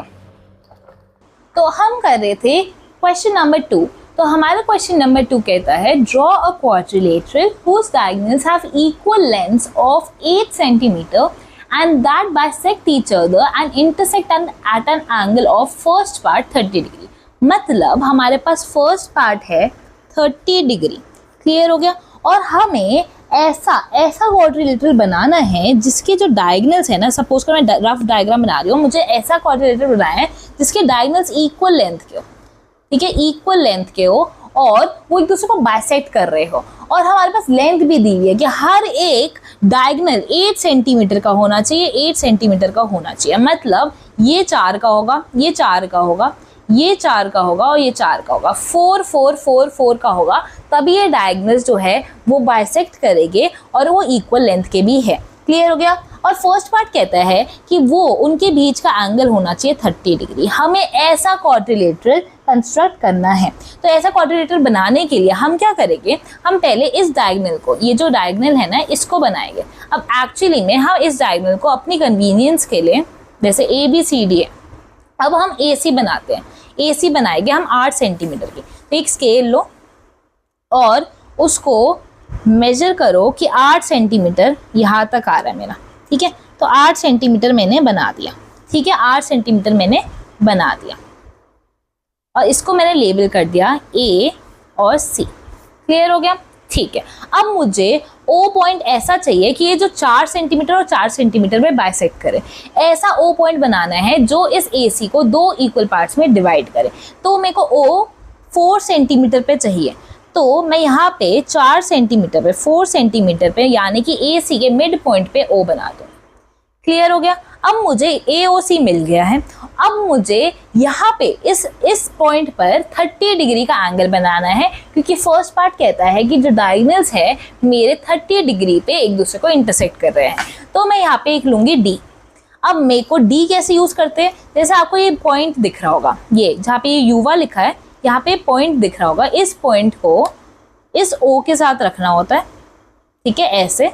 तो हम कर रहे थे क्वेश्चन नंबर 2। तो हमारा क्वेश्चन नंबर 2 कहता है draw a quadrilateral whose diagonals have equal lengths of 8 centimetre and that bisect each other and intersect at an angle of first part 30 degree. मतलब हमारे पास फर्स्ट पार्ट है 30 डिग्री। क्लियर हो गया। और हमें ऐसा क्वाड्रिलेटरल बनाना है जिसके जो डायगोनल्स है ना, सपोज कर मैं रफ डायग्राम बना रही हूँ, मुझे ऐसा क्वाड्रिलेटरल बनाना है जिसके डायगोनल्स इक्वल लेंथ के हो, ठीक है, इक्वल लेंथ के हो, और वो एक दूसरे को बाइसेक्ट कर रहे हो, और हमारे पास लेंथ भी दी हुई है कि हर एक डायगोनल 8 सेंटीमीटर का होना चाहिए, 8 सेंटीमीटर का होना चाहिए। मतलब ये 4 का होगा, ये 4 का होगा, ये 4 का होगा, और ये 4 का होगा, 4 4 4 4 का होगा, तभी ये डायगोनल्स जो है वो बाइसेक्ट करेंगे और वो इक्वल लेंथ के भी है। क्लियर हो गया। और फर्स्ट पार्ट कहता है कि वो उनके बीच का एंगल होना चाहिए 30 डिग्री। हमें ऐसा क्वाड्रिलेटरल कंस्ट्रक्ट करना है। तो ऐसा क्वाड्रिलेटरल बनाने के लिए हम क्या करेंगे, हम पहले इस डायगोनल को, ये जो डायगोनल है ना, इसको बनाएंगे। अब एक्चुअली में हम इस डायगोनल को अपनी कन्वीनियंस के लिए, जैसे ABCD है, अब हम AC बनाते हैं। AC बनाएंगे हम 8 सेंटीमीटर की। तो एक स्केल लो और उसको मेजर करो कि 8 सेंटीमीटर यहाँ तक आ रहा है मेरा, ठीक है। तो 8 सेंटीमीटर मैंने बना दिया, ठीक है, 8 सेंटीमीटर मैंने बना दिया, और इसको मैंने लेबल कर दिया A और C। क्लियर हो गया। ठीक है। अब मुझे O पॉइंट ऐसा चाहिए कि ये जो 4 सेंटीमीटर और 4 सेंटीमीटर में बाइसेक्ट करे, ऐसा O पॉइंट बनाना है जो इस AC को 2 इक्वल पार्ट्स में डिवाइड करे। तो मेरे को O 4 सेंटीमीटर पे चाहिए, तो मैं यहाँ पे 4 सेंटीमीटर पे, 4 सेंटीमीटर पे, यानी कि AC के मिड पॉइंट पे O बना दूँ। क्लियर हो गया। अब मुझे AOC मिल गया है। अब मुझे यहाँ पे इस पॉइंट पर 30 डिग्री का एंगल बनाना है, क्योंकि फर्स्ट पार्ट कहता है कि जो डायगोनल्स है मेरे 30 डिग्री पे एक दूसरे को इंटरसेक्ट कर रहे हैं। तो मैं यहाँ पे एक लूँगी D। अब मेरे को D कैसे यूज़ करते हैं, जैसे आपको ये पॉइंट दिख रहा होगा, ये जहाँ पे ये युवा लिखा है, यहाँ पे पॉइंट दिख रहा होगा, इस पॉइंट को इस O के साथ रखना होता है, ठीक है, ऐसे,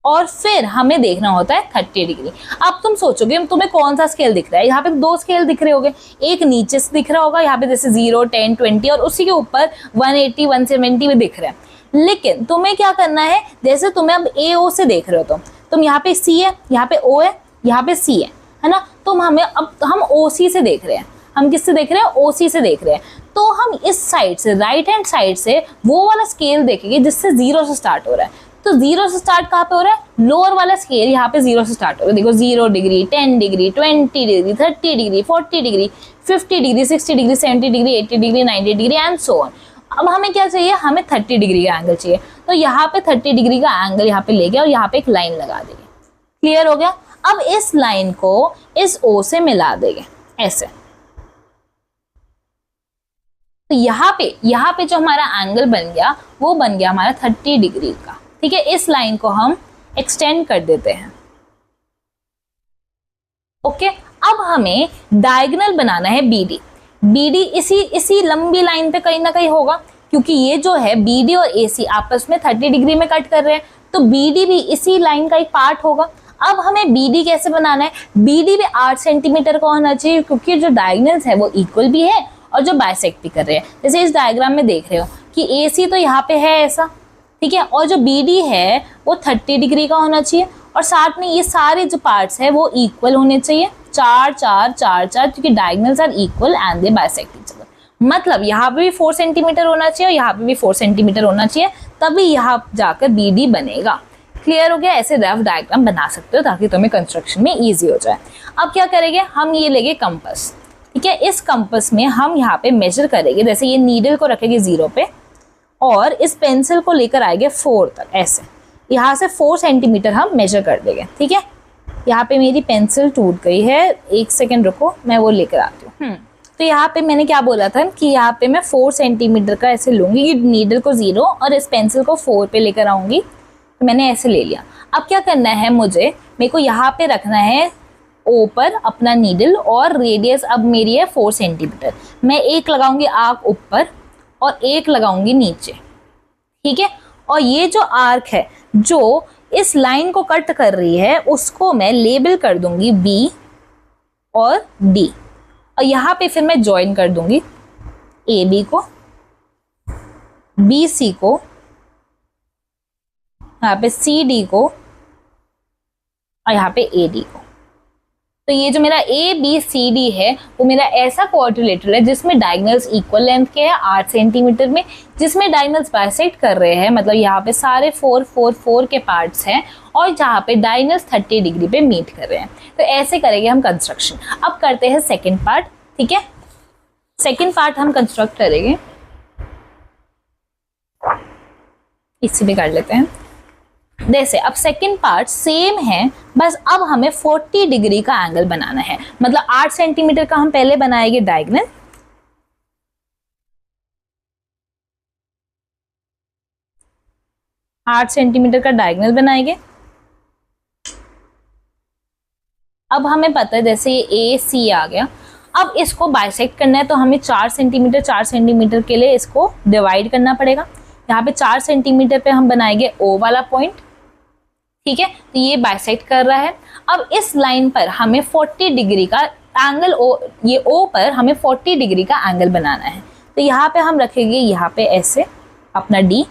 और फिर हमें देखना होता है 30 डिग्री। अब तुम सोचोगे तुम्हें कौन सा स्केल दिख रहा है, यहाँ पे 2 स्केल दिख रहे होंगे, एक नीचे से दिख रहा होगा यहाँ पे जैसे 0 10 20, और उसी के ऊपर 180 170 भी दिख रहा है। लेकिन तुम्हें क्या करना है, जैसे तुम्हें अब AO से देख रहे हो, तुम यहाँ पे C है, यहाँ पे O है, यहाँ पे C है ना, तुम हमें अब हम OC से देख रहे हैं। हम किससे देख रहे हैं, OC से देख रहे हैं। तो हम इस साइड से, राइट हैंड साइड से वो वाला स्केल देखेंगे जिससे 0 से स्टार्ट हो रहा है। तो 0 से स्टार्ट कहाँ पे हो रहा है, लोअर वाला स्केल यहाँ पे 0 से स्टार्ट हो रहा है। देखो 0 degree, 10 degree, 20 degree, 30 degree, 40 degree, 50 degree, 60 degree, 70 degree, 80 degree, 90 degree and so on. अब हमें क्या चाहिए, हमें 30 डिग्री का एंगल चाहिए। तो यहाँ पे 30 डिग्री का एंगल यहाँ पे लेके और यहाँ पे एक लाइन लगा देंगे। क्लियर हो गया। अब इस लाइन को इस O से मिला देंगे ऐसे। तो यहाँ पे जो हमारा एंगल बन गया वो बन गया हमारा 30 डिग्री का। ठीक है, इस लाइन को हम एक्सटेंड कर देते हैं। ओके, अब हमें डायगोनल बनाना है BD। BD इसी लंबी लाइन पे कहीं ना कहीं होगा, क्योंकि ये जो है BD और AC आपस में 30 डिग्री में कट कर रहे हैं, तो BD भी इसी लाइन का एक पार्ट होगा। अब हमें BD कैसे बनाना है, BD भी 8 सेंटीमीटर का होना चाहिए, क्योंकि जो डायगोनल्स है वो इक्वल भी है और जो बाइसेक्ट भी कर रहे हैं। जैसे इस डायग्राम में देख रहे हो कि AC तो यहाँ पे है ऐसा, ठीक है, और जो BD है वो 30 डिग्री का होना चाहिए, और साथ में ये सारे जो पार्ट्स है वो इक्वल होने चाहिए, 4 4 4 4, क्योंकि diagonals are equal and they bisect each other. मतलब यहाँ पे भी 4 सेंटीमीटर होना चाहिए और यहाँ पे भी 4 सेंटीमीटर होना चाहिए, तभी यहाँ जाकर BD बनेगा। क्लियर हो गया। ऐसे रफ डायग्राम बना सकते हो ताकि तुम्हें कंस्ट्रक्शन में ईजी हो जाए। अब क्या करेंगे, हम ये लेंगे कंपास। ठीक है, इस कंपास में हम यहाँ पे मेजर करेंगे। जैसे ये नीडल को रखेंगे 0 पे और इस पेंसिल को लेकर आएंगे 4 तक, ऐसे यहाँ से 4 सेंटीमीटर हम मेजर कर देंगे। ठीक है, यहाँ पे मेरी पेंसिल टूट गई है, 1 सेकेंड रुको, मैं वो लेकर आती हूँ। तो यहाँ पे मैंने क्या बोला था कि यहाँ पे मैं 4 सेंटीमीटर का ऐसे लूंगी कि नीडल को 0 और इस पेंसिल को 4 पे लेकर आऊंगी। तो मैंने ऐसे ले लिया। अब क्या करना है, मेरे को यहाँ पे रखना है O पर अपना नीडल, और रेडियस अब मेरी है 4 सेंटीमीटर। मैं एक लगाऊंगी आर्क ऊपर और एक लगाऊंगी नीचे। ठीक है, और ये जो आर्क है जो इस लाइन को कट कर रही है उसको मैं लेबल कर दूंगी B और D, और यहाँ पे फिर मैं ज्वाइन कर दूंगी AB को, BC को, यहाँ पे CD को और यहाँ पे AD को। तो ये जो मेरा ABCD है वो मेरा ऐसा क्वाड्रिलेटरल है जिसमें डायगोनल्स इक्वल लेंथ के हैं 8 सेंटीमीटर में, जिसमें डायगोनल्स बाइसेक्ट कर रहे हैं, मतलब यहाँ पे सारे 4 4 4 के पार्ट्स हैं, और जहाँ पे डायगोनल्स 30 डिग्री पे मीट कर रहे हैं। तो ऐसे करेंगे हम कंस्ट्रक्शन। अब करते हैं सेकेंड पार्ट। ठीक है, सेकेंड पार्ट हम कंस्ट्रक्ट करेंगे, इसी पे कर लेते हैं। जैसे अब सेकंड पार्ट सेम है, बस अब हमें 40 डिग्री का एंगल बनाना है। मतलब 8 सेंटीमीटर का हम पहले बनाएंगे डायगोनल, आठ सेंटीमीटर का डायगोनल बनाएंगे। अब हमें पता है जैसे ये AC आ गया, अब इसको बाइसेक्ट करना है तो हमें 4 सेंटीमीटर के लिए इसको डिवाइड करना पड़ेगा। यहाँ पे 4 सेंटीमीटर पे हम बनाएंगे O वाला पॉइंट। ठीक है, तो ये बाइसेक्ट कर रहा है। अब इस लाइन पर हमें 40 डिग्री का एंगल, ये O पर हमें 40 डिग्री का एंगल बनाना है। तो यहाँ पे हम रखेंगे यहाँ पे ऐसे अपना D,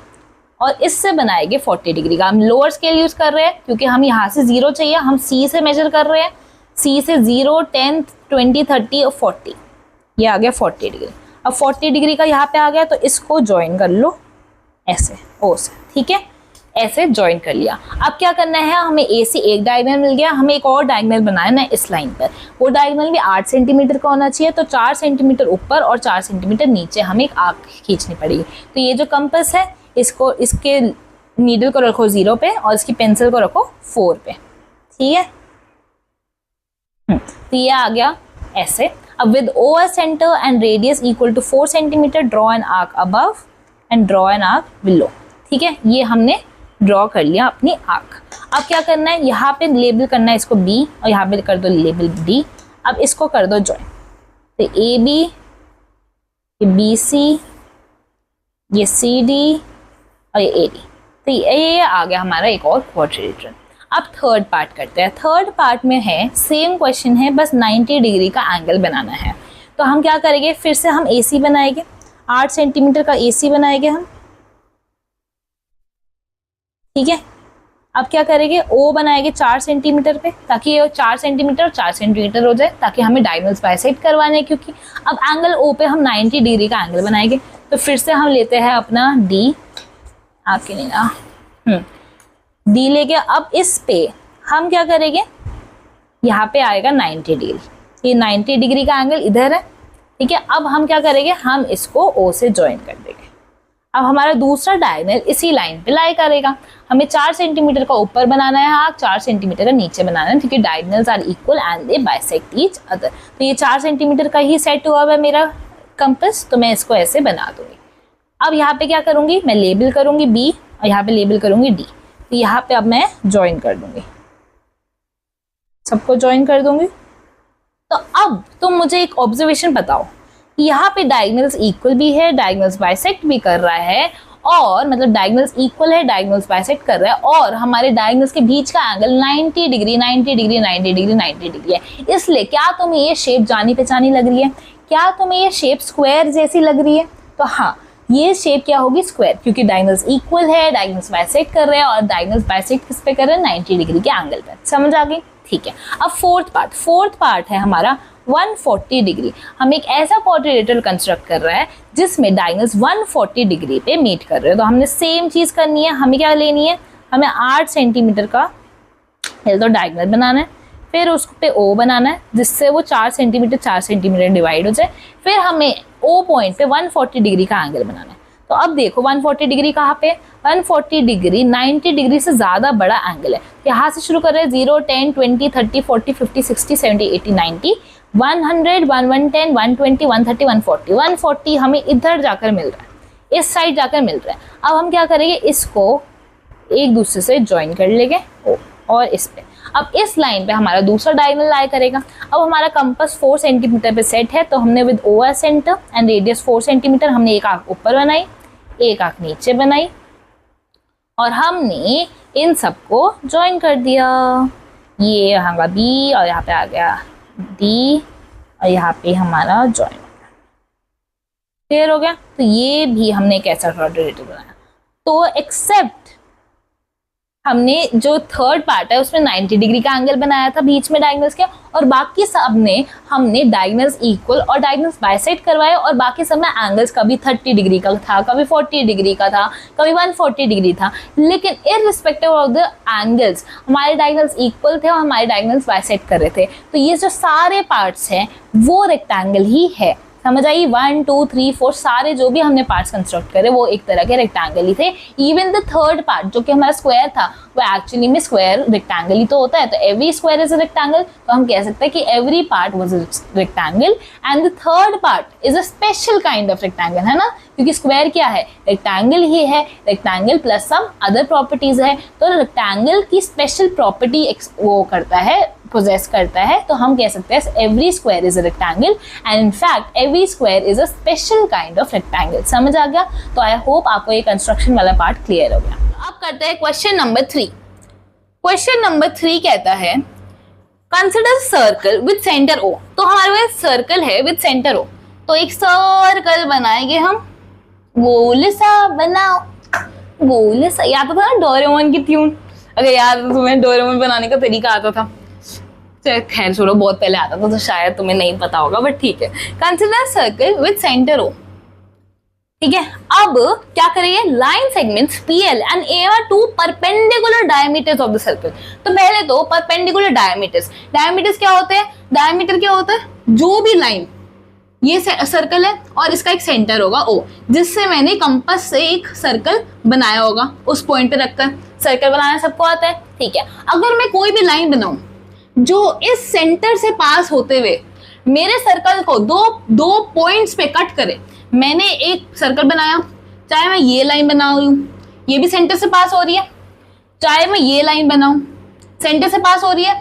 और इससे बनाएंगे 40 डिग्री का। हम लोअर स्केल यूज कर रहे हैं क्योंकि हम यहाँ से 0 चाहिए, हम C से मेजर कर रहे हैं। C से 0, 10, 20, 30 और 40, ये आ गया 40 डिग्री। अब 40 डिग्री का यहाँ पे आ गया, तो इसको ज्वाइन कर लो ऐसे O से। ठीक है, ऐसे ज्वाइन कर लिया। अब क्या करना है, हमें AC एक डायगोनल मिल गया, हमें एक और डायगोनल बनाना है इस लाइन पर। वो डायगोनल भी 8 सेंटीमीटर का होना चाहिए, तो 4 सेंटीमीटर ऊपर और 4 सेंटीमीटर नीचे हमें एक आर्क खींचनी पड़ेगी। तो ये जो कंपास है, इसके नीडल को रखो 0 पे और इसकी पेंसिल को रखो 4 पे। ठीक है, तो ये आ गया ऐसे। अब with O as center and radius equal to 4 centimetre, draw an arc above and draw an arc below. ठीक है, ये हमने ड्रॉ कर लिया अपनी आर्क। अब क्या करना है, यहाँ पे लेबल करना है इसको B और यहाँ पे कर दो लेबल D। अब इसको कर दो ज्वाइन, तो AB, ये BC, ये CD और ये AD। तो ये आ गया हमारा एक और क्वाड्रिलेटरल। अब थर्ड पार्ट करते हैं। थर्ड पार्ट में है सेम क्वेश्चन है, बस 90 डिग्री का एंगल बनाना है। तो हम क्या करेंगे, फिर से हम AC बनाएंगे, 8 सेंटीमीटर का AC बनाएंगे हम। ठीक है, अब क्या करेंगे, O बनाएंगे 4 सेंटीमीटर पे, ताकि ये 4 सेंटीमीटर और 4 सेंटीमीटर हो जाए, ताकि हमें डायगोनल्स बाइसेक्ट करवाने हैं। क्योंकि अब एंगल O पे हम 90 डिग्री का एंगल बनाएंगे। तो फिर से हम लेते हैं अपना D, आके नहीं ना, डी लेके अब इस पे हम क्या करेंगे, यहाँ पे आएगा 90 डिग्री, ये 90 डिग्री का एंगल इधर है, ठीक है। अब हम क्या करेंगे, हम इसको ओ से ज्वाइन कर देंगे। अब हमारा दूसरा डायगोनल इसी लाइन पे लाई करेगा। हमें 4 सेंटीमीटर का ऊपर बनाना है आर्क, 4 सेंटीमीटर का नीचे बनाना है, क्योंकि diagonals are equal and they bisect each other. तो ये 4 सेंटीमीटर का ही सेट हुआ है मेरा कंपास, तो मैं इसको ऐसे बना दूंगी। अब यहाँ पे क्या करूंगी, मैं लेबल करूंगी बी और यहाँ पे लेबल करूंगी डी। तो यहाँ पे अब मैं ज्वाइन कर दूंगी, सबको ज्वाइन कर दूंगी। तो अब तुम मुझे एक ऑब्जर्वेशन बताओ, यहाँ पे डायगोनल्स इक्वल भी है, डायगोनल्स बाइसेक्ट भी कर रहा है, और मतलब डायगोनल्स इक्वल है, डायगोनल्स बाइसेक्ट कर रहा है, और हमारे डायगोनल्स के बीच का angle 90 degree 90 degree 90 degree 90 degree है। इसलिए क्या तुम्हें ये शेप जानी पहचानी लग रही है? क्या तुम्हें ये शेप स्क्वायर जैसी लग रही है? तो हाँ, ये शेप क्या होगी, स्क्वायर, क्योंकि डायगोनल्स इक्वल है, डायगोनल्स बाइसेक्ट कर रहे हैं, और डायगोनल्स बाइसेक्ट किस पे कर रहे हैं, 90 डिग्री के एंगल पे। समझ आ गई? ठीक है। अब फोर्थ पार्ट है हमारा 140 डिग्री। हम एक ऐसा क्वाड्रिलेटरल कंस्ट्रक्ट कर रहा है जिसमें डायगोनल्स 140 डिग्री पे मीट कर रहे हैं। तो हमने सेम चीज करनी है। हमें क्या लेनी है, हमें 8 सेंटीमीटर का तो डायगोनल बनाना है, फिर उस पे ओ बनाना है जिससे वो 4 सेंटीमीटर डिवाइड हो जाए। फिर हमें ओ पॉइंट पे 140 डिग्री का एंगल बनाना है। तो अब देखो 140 डिग्री कहाँ पे, 140 डिग्री 90 डिग्री से ज़्यादा बड़ा एंगल है। यहाँ से शुरू कर रहे हैं 0, 10, 20, 30, 40, 50, 60, 70, 80, 90, 100, 110, 120, 130, 140। 140 हमें इधर जाकर मिल रहा है, इस साइड जाकर मिल रहा है। अब हम क्या करेंगे, इसको एक दूसरे से ज्वाइन कर लेंगे और इस पे। अब इस लाइन पे हमारा दूसरा डायगोनल लाई करेगा। अब हमारा कंपास 4 सेंटीमीटर पे सेट है, तो हमने with O as centre and radius 4 centimetre हमने एक आंख ऊपर बनाई, एक आंख नीचे बनाई, और हमने इन सबको ज्वाइन कर दिया। ये यहाँ का बी और यहाँ पे आ गया डी, और यहाँ पे हमारा ज्वाइन हो गया। क्लियर हो गया? तो ये भी हमने एक ऐसा क्वाड्रिलेटरल बनाया। तो एक्सेप्ट हमने जो थर्ड पार्ट है उसमें 90 डिग्री का एंगल बनाया था बीच में डायगोनल्स के, और बाकी सब में हमने डायगोनल्स इक्वल और डायगोनल्स बाइसेक्ट करवाए, और बाकी सब में एंगल्स कभी 30 डिग्री का था, कभी 40 डिग्री का था, कभी 140 डिग्री था। लेकिन इररिस्पेक्टिव ऑफ द एंगल्स हमारे डायगोनल्स इक्वल थे और हमारे डायगोनल्स बाइसेक्ट कर रहे थे। तो ये जो सारे पार्ट्स हैं वो रेक्टेंगल ही है। समझ आई? 1, 2, 3, 4 सारे जो भी हमने पार्ट्स कंस्ट्रक्ट करे वो एक तरह के रेक्टेंगल ही थे। इवन द थर्ड पार्ट जो कि हमारा स्क्वायर था वो एक्चुअली में स्क्वायर रेक्टेंगल ही तो होता है। तो every square is a rectangle, तो हम कह सकते हैं कि every part was a rectangle and the third part is a special kind of rectangle, है ना? क्योंकि स्क्वायर क्या है, रेक्टेंगल ही है, rectangle plus some other properties है। तो रेक्टेंगल की स्पेशल प्रॉपर्टी वो करता है, पोजेस करता है, तो हम कह सकते हैं every square is a rectangle and in fact every square is a special kind of rectangle. समझ आ गया? तो आई होप आपको ये कंस्ट्रक्शन वाला पार्ट क्लियर हो गया। अब करते हैं क्वेश्चन नंबर 3। क्वेश्चन नंबर 3 कहता है consider circle with centre O. तो हमारे पास सर्कल है विद सेंटर ओ, तो एक सर्कल बनाएंगे हम, गोल सा बनाओ, गोल सा। याद था ना डोरेमोन की ट्यून? अगर याद तुम्हें डोरेमोन बनाने का तरीका आता था, खैर छोड़ो, बहुत पहले आता था तो शायद तुम्हें नहीं पता होगा, बट ठीक है। Consider circle with centre O, ठीक है। अब क्या करेंगे, line segments PL and A are two perpendicular diameters of the circle. तो पहले तो परपेंडिकुलर डायमीटर्स क्या होते हैं? डायमीटर क्या होता है, जो भी लाइन, ये सर्कल है और इसका एक सेंटर होगा O, जिससे मैंने कंपास से एक सर्कल बनाया होगा उस पॉइंट पे रखकर। सर्कल बनाना सबको आता है, ठीक है। अगर मैं कोई भी लाइन बनाऊं जो इस सेंटर से पास होते हुए मेरे सर्कल को दो पॉइंट्स पे कट करे, मैंने एक सर्कल बनाया, चाहे मैं ये लाइन बना रही हूँ, ये भी सेंटर से पास हो रही है, चाहे मैं ये लाइन बनाऊं सेंटर से पास हो रही है,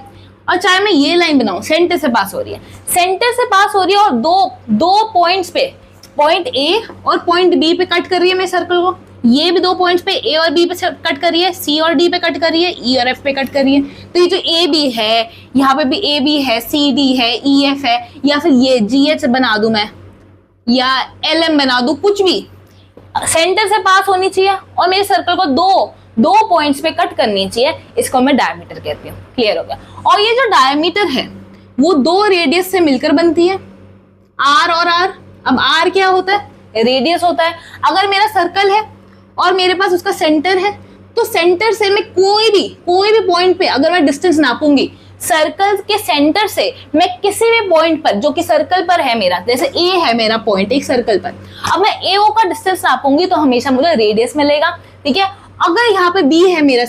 और चाहे मैं ये लाइन बनाऊं सेंटर से पास हो रही है, सेंटर से पास हो रही है, और दो पॉइंट्स पे, पॉइंट A और पॉइंट B पे कट कर रही है मेरे सर्कल को। ये भी 2 पॉइंट्स पे A और B पे कट कर रही है, C और D पे कट कर रही है, E और F पे कट कर रही है। तो ये जो AB है, यहाँ पे भी AB है, CD है, EF है, या फिर ये GH बना दूं मैं, या LM बना दूं, कुछ भी सेंटर से पास होनी चाहिए और मेरे सर्कल को दो पॉइंट्स पे कट करनी चाहिए। इसको मैं डायमीटर कहती हूँ। क्लियर हो गया? और ये जो डायमीटर है वो 2 रेडियस से मिलकर बनती है, R और R। अब R क्या होता है? रेडियस होता है। अगर मेरा सर्कल है और मेरे पास उसका सेंटर है, तो सेंटर से मैं कोई भी पॉइंट पे अगर मैं डिस्टेंस नापूंगी, सर्कल के सेंटर से मैं किसी भी पॉइंट पर जो कि सर्कल पर है मेरा, जैसे ए है मेरा पॉइंट एक सर्कल पर, अब मैं ए ओ का डिस्टेंस नापूंगी तो हमेशा मुझे रेडियस मिलेगा, ठीक है। अगर यहाँ पे बी है मेरे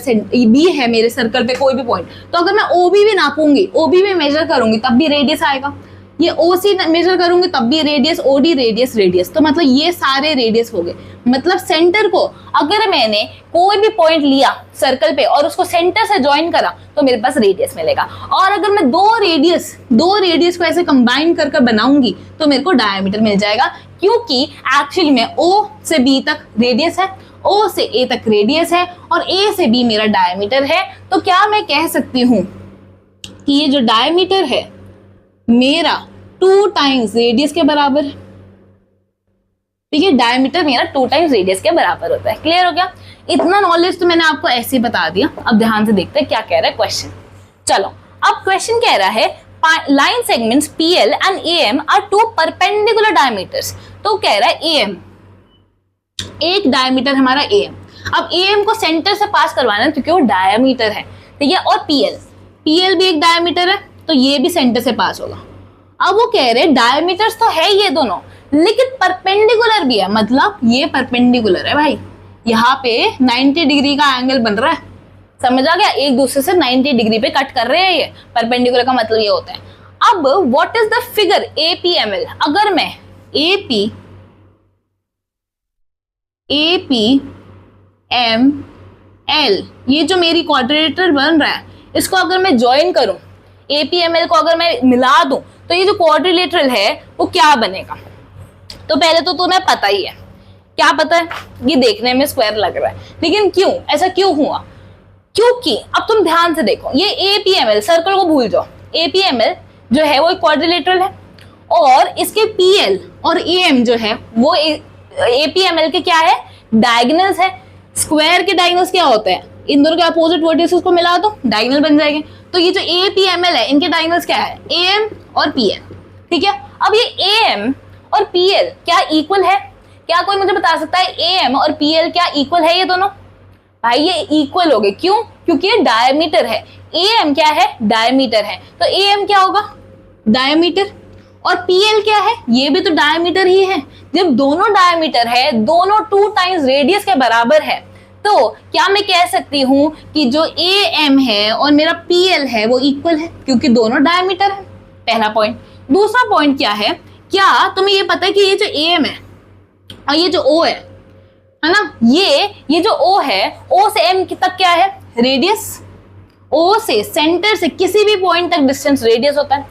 सर्कल पे कोई भी पॉइंट, तो अगर मैं ओ बी भी नापूंगी, ओ बी भी मेजर करूंगी तब भी रेडियस आएगा, ये ओ सी मेजर करूंगी तब भी रेडियस, ओ डी रेडियस, तो मतलब ये सारे रेडियस हो गए। मतलब सेंटर को अगर मैंने कोई भी पॉइंट लिया सर्कल पे और उसको सेंटर से ज्वाइन करा तो मेरे पास रेडियस मिलेगा। और अगर मैं दो रेडियस को ऐसे कंबाइन कर बनाऊंगी तो मेरे को डायमीटर मिल जाएगा, क्योंकि एक्चुअली में ओ से बी तक रेडियस है, ओ से ए तक रेडियस है और ए से बी मेरा डायमीटर है। तो क्या मैं कह सकती हूँ कि ये जो डायमीटर है मेरा 2 टाइम्स रेडियस के बराबर है, ठीक है। डायमीटर मेरा 2 टाइम्स रेडियस के बराबर होता है। क्लियर हो गया? इतना नॉलेज तो मैंने आपको ऐसे ही बता दिया। अब ध्यान से देखते हैं क्या कह रहा है क्वेश्चन। चलो, अब क्वेश्चन कह रहा है line segments PL and AM are 2 perpendicular diameters. तो कह रहा है AM, एक डायमीटर हमारा AM। अब AM को सेंटर से पास करवाना है क्योंकि वो डायमीटर है, ठीक है। और PL भी एक डायमीटर है तो ये भी सेंटर से पास होगा। अब वो कह रहे हैं डायमीटर्स तो है ये दोनों, लेकिन परपेंडिकुलर भी है, मतलब ये परपेंडिकुलर है भाई, यहाँ पे 90 डिग्री का एंगल बन रहा है, समझ आ गया? एक दूसरे से 90 डिग्री पे कट कर रहे हैं ये। परपेंडिकुलर का मतलब ये होता है। अब what is the figure APML? अगर मैं APML ये जो मेरी क्वाड्रिलेटरल बन रहा है इसको अगर मैं ज्वाइन करूं, APML को अगर मैं मिला दूं तो ये जो क्वाड्रिलेटरल है वो क्या बनेगा? तो पहले तो तुम्हें पता ही है, क्या पता है? ये देखने में स्क्वायर लग रहा है, लेकिन क्यों ऐसा क्यों हुआ? क्योंकि अब तुम ध्यान से देखो, ये APML, सर्कल को भूल जाओ, APML जो है वो एक क्वाड्रिलेटरल है और इसके PL और AM जो है वो APML के क्या है? डायगोनल्स है। स्क्वायर के डायगोनल्स क्या होते हैं? इन दोनों के अपोजिट वर्टिसेस को मिला दो, डायगोनल बन जाएंगे। तो ये जो APML है इनके डायगोनल्स क्या है? AM और PL, ठीक है। अब ये AM और PL क्या इक्वल है? क्या कोई मुझे बता सकता है AM और PL क्या इक्वल है? ये दोनों भाई ये इक्वल हो गए। क्यों? क्योंकि ये डायमीटर है। AM क्या है? डायमीटर है। तो AM क्या होगा? डायमीटर। और PL क्या है? ये भी तो डायमीटर ही है। जब दोनों डायमीटर है, दोनों 2 टाइम्स रेडियस के बराबर है, तो क्या मैं कह सकती हूँ कि जो AM है और मेरा PL है वो इक्वल है, क्योंकि दोनों डायमीटर है। पहला पॉइंट। दूसरा पॉइंट क्या है? क्या तुम्हें ये पता है कि ये जो AM है और ये जो O है ना, ये जो O है, O से M तक क्या है? रेडियस। O से सेंटर से किसी भी पॉइंट तक डिस्टेंस रेडियस होता है।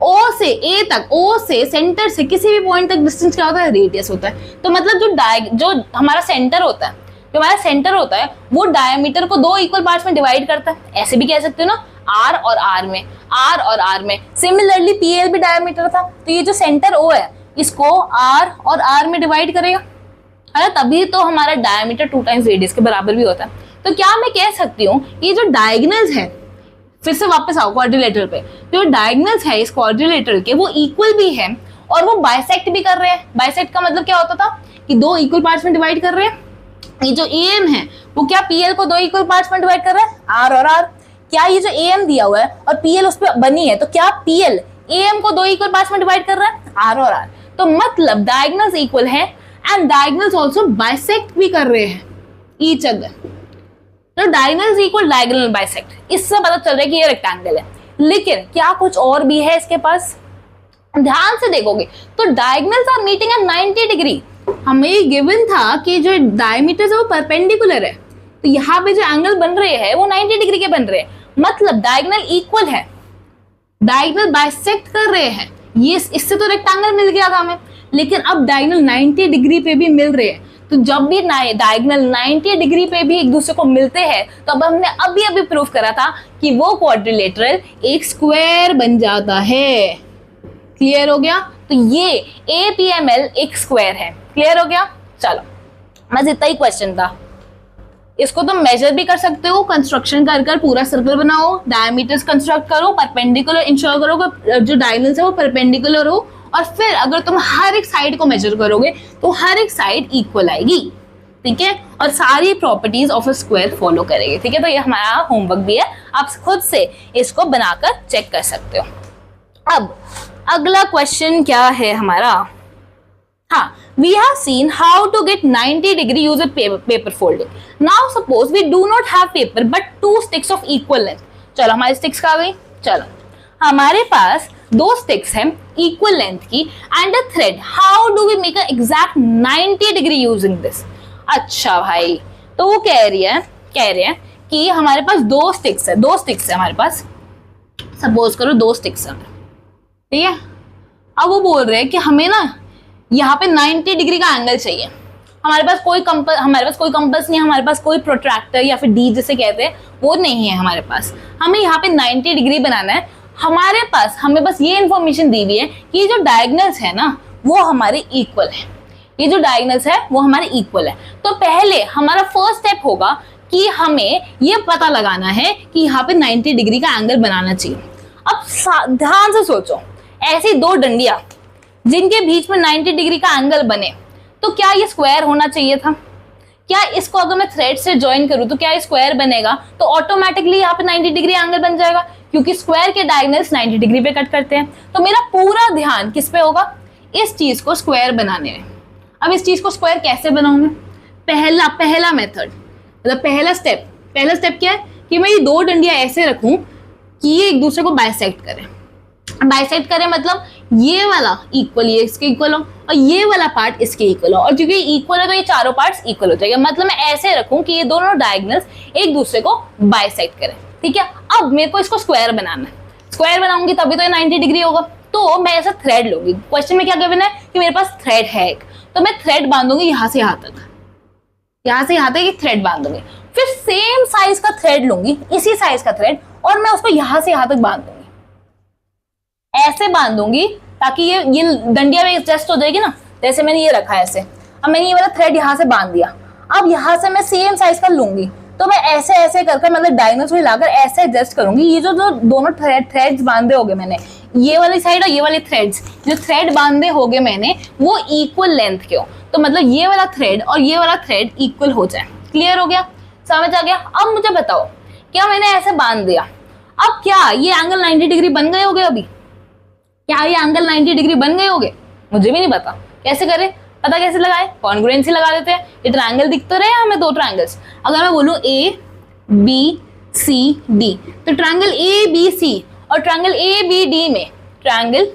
O से A तक, O से सेंटर से किसी भी पॉइंट तक डिस्टेंस क्या होता है? रेडियस होता है। तो मतलब जो हमारा सेंटर होता है, जो हमारा सेंटर होता है वो डायमीटर को 2 इक्वल पार्ट्स में डिवाइड करता है। ऐसे भी कह सकते हो ना, R और R में, R और R में। सिमिलरली PL भी डायमीटर था, तो ये जो सेंटर O है इसको R और R में डिवाइड करेगा, है, तभी तो हमारा डायमीटर 2 टाइम्स रेडियस के बराबर भी होता है। तो क्या मैं कह सकती हूँ ये जो डायगोनल्स है, फिर से वापस आओ क्वाड्रिलेटरल पे, जो डायगोनल्स है इस क्वाड्रिलेटरल के वो इक्वल भी है और वो बाइसेक्ट भी कर रहे हैं। बाइसेक्ट का मतलब क्या होता था कि 2 इक्वल पार्ट्स में डिवाइड कर रहे हैं। ये जो AM है वो क्या PL को 2 इक्वल पार्ट्स में डिवाइड कर रहा है? R और R। क्या ये जो AM दिया हुआ है और PL उस पर बनी है, तो क्या PL AM को 2 इक्वल पार्ट्स में डिवाइड कर रहा है? R और R। तो मतलब डायगोनल्स इक्वल है एंड डायगोनल्स आल्सो बाइसेक्ट भी कर रहे हैं ईच अदर। तो डायगोनल्स इक्वल डायगोनल बाइसेक्ट, इससे पता चल रहा है कि ये रेक्टेंगल है। लेकिन क्या कुछ और भी है इसके पास? ध्यान से देखोगे तो diagonals are meeting at 90 degree. हमें गिवन था कि जो डायमीटर्स है वो परपेंडिकुलर है, तो यहाँ पे जो एंगल बन रहे हैं वो 90 डिग्री के बन रहे हैं, मतलब डायगोनल इक्वल है, डायगोनल बाइसेक्ट कर रहे हैं। ये इससे तो रेक्टेंगल मिल गया था हमें, लेकिन अब डायगोनल 90 डिग्री पे भी मिल रहे हैं। तो जब भी डायगोनल 90 डिग्री पे भी एक दूसरे को मिलते हैं तो अब हमने अभी प्रूफ करा था कि वो क्वाड्रिलेटरल एक स्क्वायर बन जाता है। क्लियर हो गया? तो ये APML एक स्क्वायर है। क्लियर हो गया? चलो, बस इतना ही क्वेश्चन था। इसको तुम मेजर भी कर सकते हो, कंस्ट्रक्शन कर पूरा सर्कल बनाओ, डायमीटर्स कंस्ट्रक्ट करो, परपेंडिकुलर इंश्योर करो कि जो डायगोनल्स है वो परपेंडिकुलर हो, और फिर अगर तुम हर एक साइड को मेजर करोगे तो हर एक साइड इक्वल आएगी। ठीक है, और सारी properties of a square follow करेंगे, ठीक है। तो ये हमारा होमवर्क भी है, आप खुद से इसको बनाकर चेक कर सकते हो। अब अगला क्वेश्चन क्या है हमारा, हाँ, we have seen how to get 90 degree using paper folding. Now suppose we do not have paper but 2 sticks of equal length. चलो हमारी स्टिक्स आ गई, चलो हमारे पास 2 स्टिक्स हैं इक्वल लेंथ की and a thread, how do we make a exact 90 degree using this. अच्छा भाई, तो वो कह रहे हैं कि हमारे पास 2 स्टिक्स है हमारे पास, सपोज करो 2 स्टिक्स है, ठीक है। अब वो बोल रहे हैं कि हमें ना यहाँ पे 90 डिग्री का एंगल चाहिए। हमारे पास कोई कंपास नहीं है, हमारे पास कोई प्रोट्रैक्टर या फिर डी जिसे कहते हैं वो नहीं है हमारे पास। हमें यहाँ पे 90 डिग्री बनाना है। हमें बस ये इंफॉर्मेशन दी हुई है कि ये जो डायगोनल्स है ना वो हमारे इक्वल है, ये जो डायगोनल्स है वो हमारे इक्वल है। तो पहले हमारा फर्स्ट स्टेप होगा कि हमें ये पता लगाना है कि यहाँ पे 90 डिग्री का एंगल बनाना चाहिए। अब ध्यान से सोचो, ऐसी 2 डंडियां जिनके बीच में 90 डिग्री का एंगल बने, तो क्या ये स्क्वायर होना चाहिए था? क्या इसको अगर मैं थ्रेड से ज्वाइन करूं तो क्या ये स्क्वायर बनेगा? तो ऑटोमेटिकली यहाँ पे 90 डिग्री एंगल बन जाएगा, क्योंकि स्क्वायर के डायगोनल्स 90 डिग्री पे कट करते हैं। तो मेरा पूरा ध्यान किस पे होगा? इस चीज को स्क्वायर बनाने में। अब इस चीज को स्क्वायर कैसे बनाऊंगा? पहला मेथड, मतलब पहला स्टेप क्या है कि मैं ये 2 डंडियां ऐसे रखूं कि ये एक दूसरे को बाइसेक्ट करें, मतलब ये वाला इक्वल ये इसके इक्वल हो और ये वाला पार्ट इसके इक्वल हो, और क्योंकि इक्वल है तो ये चारों पार्ट्स इक्वल हो जाएगा। मतलब मैं ऐसे रखूं कि ये दोनों डायगोनल्स एक दूसरे को बाइसेक्ट करें, ठीक है। अब मेरे को इसको स्क्वायर बनाना है, स्क्वायर बनाऊंगी तभी तो ये 90 डिग्री होगा। तो मैं ऐसा थ्रेड लूंगी। क्वेश्चन में क्या गिवन है कि मेरे पास थ्रेड है एक, तो मैं थ्रेड बांधूंगी यहाँ से यहाँ तक एक थ्रेड बांधूंगी। फिर सेम साइज का थ्रेड लूंगी, इसी साइज का थ्रेड, और मैं उसको यहाँ से यहाँ तक बांध दूंगी, ऐसे बांधूंगी ताकि ये डंडिया में एडजस्ट हो जाएगी ना। जैसे मैंने ये रखा है ऐसे, अब मैंने ये वाला थ्रेड यहाँ से बांध दिया। अब यहाँ से मैं सेम साइज का लूंगी, तो मैं ऐसे करके मतलब डायगोनल्स को हिलाकर ऐसे एडजस्ट करूंगी। ये जो दोनों थ्रेड्स बांधे होंगे मैंने, ये वाली साइड और ये वाले थ्रेड्स, जो थ्रेड बांधे होंगे मैंने वो इक्वल लेंथ के हो, तो मतलब ये वाला थ्रेड और ये वाला थ्रेड इक्वल हो जाए। क्लियर हो गया, समझ आ गया? अब मुझे बताओ, क्या मैंने ऐसे बांध दिया, अब क्या ये एंगल 90 डिग्री बन गए होंगे? अभी क्या ये एंगल 90 डिग्री बन गए होंगे? मुझे भी नहीं पता, कैसे करें, पता कैसे लगाए? कॉन्ग्रुएंसी लगा देते हैं। ये ट्रायंगल दिख तो रहे हैं हमें 2 ट्रायंगल्स। अगर मैं बोलूं ABCD, तो ट्रायंगल ABC और ट्रायंगल ABD में, triangle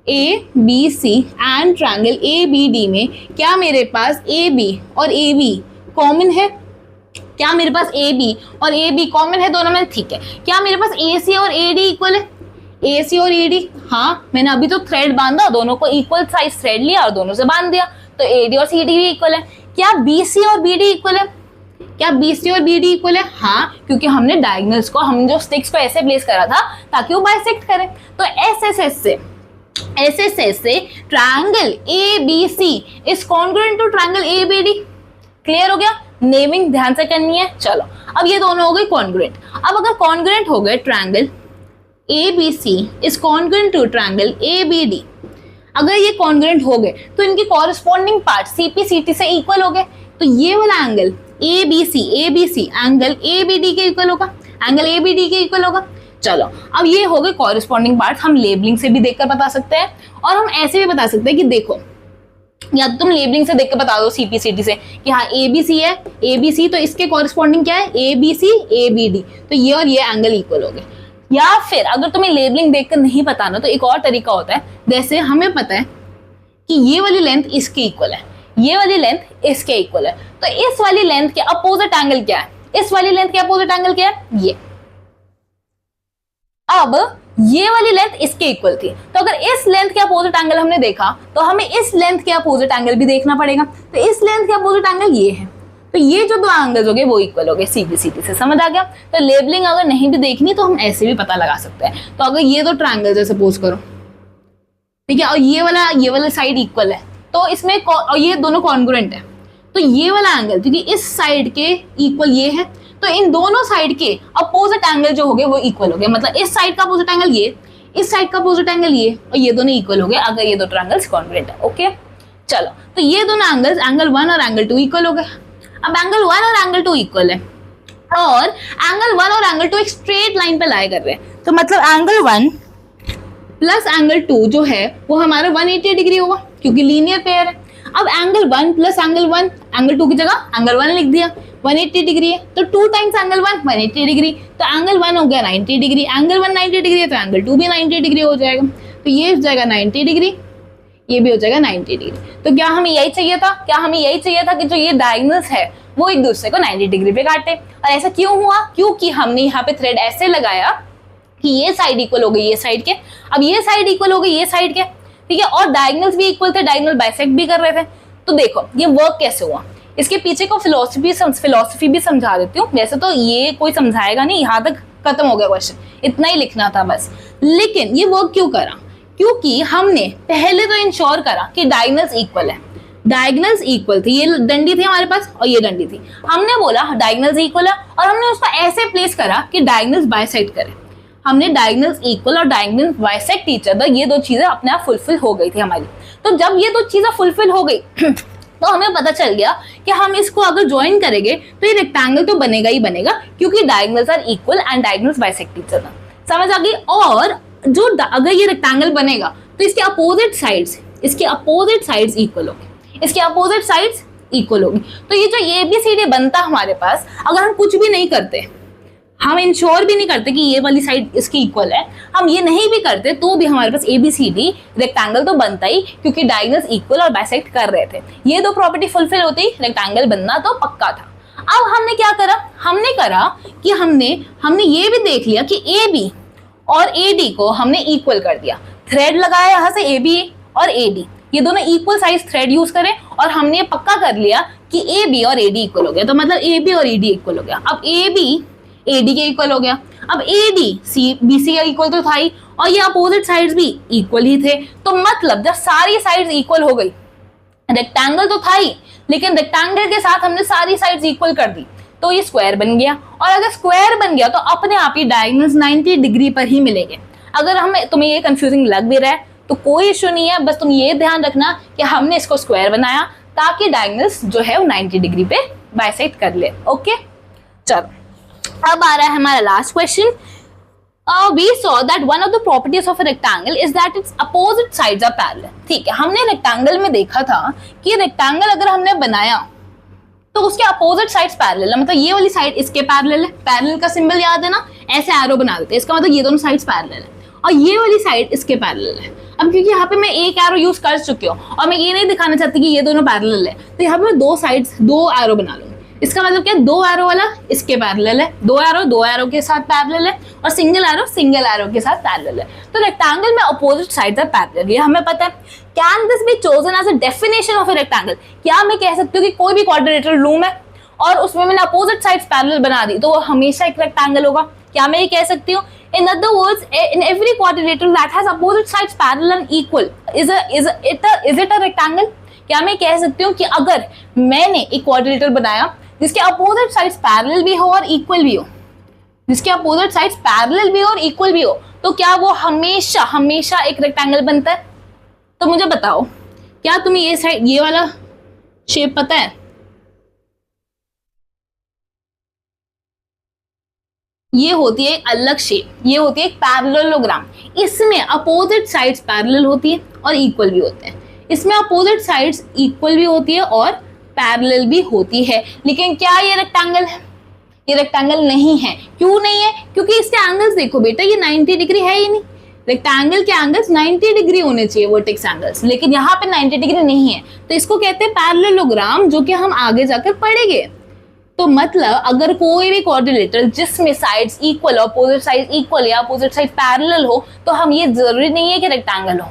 ABC and triangle ABD में क्या मेरे पास AB और AB कॉमन है? क्या मेरे पास AB और AB कॉमन है दोनों में? ठीक है। क्या मेरे पास AC और AD इक्वल है? AC और AD, हाँ, मैंने अभी तो थ्रेड बांधा, दोनों को इक्वल साइज थ्रेड लिया और दोनों से बांध दिया, तो AD और CD भी इक्वल है। क्या BC और BD इक्वल है? क्या BC और BD इक्वल है? हाँ, क्योंकि हमने डायगोनल्स को, हम जो स्टिक्स को ऐसे प्लेस करा था ताकि वो बाइसेक्ट करें। तो SSS से triangle ABC is congruent to triangle ABD। Clear हो गया? नेमिंग ध्यान से करनी है। चलो, अब ये दोनों हो गए कॉन्ग्रुएंट। अब अगर कॉन्ग्रुएंट हो गए triangle ABC is congruent to triangle ABD, अगर ये कॉन्ग्रुएंट हो गए तो इनके कॉरेस्पॉन्डिंग पार्ट CPCT से इक्वल हो गए, तो ये वाला एंगल ABC एंगल ABD के इक्वल होगा, एंगल ABD के इक्वल होगा। चलो, अब ये हो गए कॉरेस्पॉन्डिंग पार्ट। हम लेबलिंग से भी देखकर बता सकते हैं और हम ऐसे भी बता सकते हैं कि देखो, या तो तुम लेबलिंग से देख के बता दो CPCT से कि हाँ ABC है, ABC तो इसके कॉरेस्पॉन्डिंग क्या है? ABC ABD, तो ये और ये एंगल इक्वल हो गए। या फिर अगर तुम्हें लेबलिंग देखकर नहीं पता ना, तो एक और तरीका होता है। जैसे हमें पता है कि ये वाली लेंथ इसके इक्वल है, ये वाली लेंथ इसके इक्वल है, तो इस वाली लेंथ के अपोजिट एंगल क्या है? इस वाली लेंथ के अपोजिट एंगल क्या है? ये। अब ये वाली लेंथ इसके इक्वल थी, तो अगर इस लेंथ के अपोजिट एंगल हमने देखा तो हमें इस लेंथ के अपोजिट एंगल भी देखना पड़ेगा। तो इस लेंथ के अपोजिट एंगल ये है, तो ये जो 2 एंगल्स हो गए वो इक्वल हो गए CPCT से। समझ आ गया? तो लेबलिंग अगर नहीं भी देखनी तो हम ऐसे भी पता लगा सकते हैं। तो अगर ये 2 ट्रायंगल्स है सपोज करो, ठीक है, और ये वाला साइड इक्वल है, तो इसमें और ये दोनों कॉन्ग्रुएंट है, तो ये वाला एंगल क्योंकि इस साइड के इक्वल ये है, तो इन दोनों साइड के अपोजिट एंगल जो हो गए वो इक्वल हो गए। मतलब इस साइड का अपोजिट एंगल ये, इस साइड का अपोजिट एंगल ये, और ये दोनों इक्वल हो गए अगर ये 2 ट्रायंगल्स कॉन्ग्रुएंट है। ओके, चलो, तो ये दोनों एंगल्स, एंगल 1 और एंगल 2 इक्वल हो गए। अब एंगल 1 और एंगल 2 इक्वल है और एंगल 1 और एंगल 2 एक स्ट्रेट लाइन पे लाए कर रहे हैं, तो मतलब एंगल 1 प्लस एंगल 2 जो है वो हमारा 180 डिग्री होगा क्योंकि लीनियर पेयर है। अब एंगल 1 प्लस एंगल 1, एंगल 2 की जगह एंगल 1 लिख दिया, 180 डिग्री है तो 2 टाइम्स एंगल 1 180 डिग्री, तो एंगल 1 हो गया 90 डिग्री, एंगल 1 90 डिग्री है तो एंगल 2 भी 90 डिग्री हो जाएगा, तो ये हो जाएगा 90 डिग्री, ये भी हो जाएगा 90 डिग्री। तो क्या हमें यही चाहिए था? क्या हमें यही चाहिए था कि जो ये डायगोनल्स है वो एक दूसरे को 90 डिग्री पे काटे। और ऐसा क्यों हुआ? क्योंकि हमने यहाँ पे थ्रेड ऐसे लगाया कि ये साइड इक्वल हो गई ये साइड के, अब ये साइड इक्वल हो गई ये साइड के, ठीक है, और डायगोनल्स भी इक्वल थे, डायगोनल बाइसेक्ट भी कर रहे थे। तो देखो ये वर्क कैसे हुआ, इसके पीछे को फिलोसफी भी समझा देती हूँ। वैसे तो ये कोई समझाएगा नहीं, यहाँ तक खत्म हो गया क्वेश्चन, इतना ही लिखना था बस। लेकिन ये वर्क क्यों करा? क्योंकि हमने पहले तो इंश्योर करा कि डायगोनल्स इक्वल है, डायगोनल्स इक्वल थी, ये डंडी थी हमारे पास और ये डंडी थी, हमने बोला डायगोनल्स इक्वल है और हमने उसको ऐसे प्लेस करा कि डायगोनल्स बाइसेक्ट करे। हमने डायगोनल्स इक्वल और डायगोनल्स बाइसेक्ट ईच अदर, ये दो चीजें अपने आप फुलफिल हो गई थी हमारी। तो जब ये दो चीजें फुलफिल हो गई तो हमें पता चल गया कि हम इसको अगर ज्वाइन करेंगे तो ये रेक्टेंगल तो बनेगा ही बनेगा, क्योंकि diagonals are equal and diagonals bisect each other. समझ आ गई? और जो अगर ये रेक्टेंगल बनेगा तो इसके अपोजिट साइड्स इक्वल होगी, इसके अपोजिट साइड्स इक्वल होगी। तो ये जो ABCD बनता हमारे पास, अगर हम कुछ भी नहीं करते, हम इंश्योर भी नहीं करते कि ये वाली साइड इसकी इक्वल है, हम ये नहीं भी करते तो भी हमारे पास ABCD रेक्टेंगल तो बनता ही, क्योंकि डायगोनल्स इक्वल और बाइसेक्ट कर रहे थे। ये दो प्रॉपर्टी फुलफिल होती, रेक्टेंगल बनना तो पक्का था। अब हमने क्या करा? हमने करा कि हमने ये भी देख लिया कि AB और AD को हमने इक्वल कर दिया, थ्रेड लगाया यहाँ से AB और AD, ये दोनों इक्वल साइज थ्रेड यूज करें और हमने पक्का कर लिया कि AB और AD इक्वल हो गया, तो मतलब AB और AD इक्वल हो गया। अब AB AD के इक्वल हो गया, अब AD BC का इक्वल तो था ही, और ये अपोजिट साइड्स भी इक्वल ही थे। तो मतलब जब सारी साइड्स इक्वल हो गई, रेक्टेंगल तो था ही लेकिन रेक्टेंगल के साथ हमने सारी साइड्स इक्वल कर दी, तो ये स्क्वायर बन गया। और अगर स्क्वायर बन गया तो अपने आप ही डायगोनल्स 90 डिग्री पर ही मिलेंगे। अगर तुम्हें ये कंफ्यूजिंग लग भी रहा है तो कोई इशू नहीं है, बस तुम ये ध्यान रखना कि हमने इसको स्क्वायर बनाया ताकि डायगोनल्स जो है वो 90 डिग्री पे बाइसेक्ट कर ले। ओके, चलो अब आ रहा है हमारा last question. We saw that one of the properties of a rectangle is that its opposite sides are parallel। ठीक है, हमने रेक्टेंगल में देखा था कि रेक्टेंगल अगर हमने बनाया तो उसके अपोजिट साइड्स पैरेलल है, मतलब ये वाली साइड इसके पैरेलल है। पैरेलल का सिंबल याद है ना, ऐसे एरो बना देते हैं, इसका मतलब ये दोनों साइड्स पैरेलल है और ये वाली साइड इसके पैरेलल है। अब क्योंकि यहाँ पे मैं एक एरो यूज कर चुकी हूँ और मैं ये नहीं दिखाना चाहती कि ये दोनों पैरेलल है, तो यहाँ पे मैं दो एरो बना लूंगी। इसका मतलब क्या, दो एरो वाला इसके पैरेलल है, दो एरो के साथ पैरेलल है और सिंगल एरो के साथ पैरेलल है। तो रेक्टेंगल में अपोजिट साइड्स आर पैरेलल, ये हमें पता है। Can this be chosen as a definition of a rectangle? क्या मैं कह सकती हूँ कि कोई भी क्वाड्रिलेटरल लूम है और उसमें मैंने अपोजिट साइड्स पैरेलल बना दी तो वो हमेशा एक रेक्टेंगल होगा? क्या मैं ये कह सकती हूँ? In other words, in every quadrilateral that has opposite sides parallel and equal, is it a rectangle? क्या मैं कह सकती हूँ कि अगर मैंने एक क्वाड्रिलेटरल बनाया जिसके अपोजिट साइड्स पैरेलल भी हो और इक्वल भी हो, जिसके अपोजिट साइड्स पैरेलल भी हो और इक्वल भी हो, तो क्या वो हमेशा एक रेक्टेंगल बनता है? तो मुझे बताओ, क्या तुम्हें ये वाला शेप पता है? ये होती है एक अलग शेप, ये होती है एक पैरेललोग्राम। इसमें अपोजिट साइड्स पैरेलल होती है और इक्वल भी होते हैं, इसमें अपोजिट साइड्स इक्वल भी होती है और पैरेलल भी होती है। लेकिन क्या ये रेक्टेंगल है? ये रेक्टेंगल नहीं है। क्यों नहीं है? क्योंकि इसके एंगल्स देखो बेटा, ये 90 डिग्री है ही नहीं। रेक्टेंगल के एंगल्स 90 डिग्री होने चाहिए, वर्टेक्स एंगल्स, लेकिन यहाँ पे 90 डिग्री नहीं है, तो इसको कहते हैं पैरेललोग्राम, जो कि हम आगे जाकर पढ़ेंगे। तो मतलब अगर कोई भी क्वाड्रिलेटरल जिसमें sides equal, opposite side equal या अपोजिट साइड पैरेलल हो, तो हम ये जरूरी नहीं है कि रेक्टेंगल हो,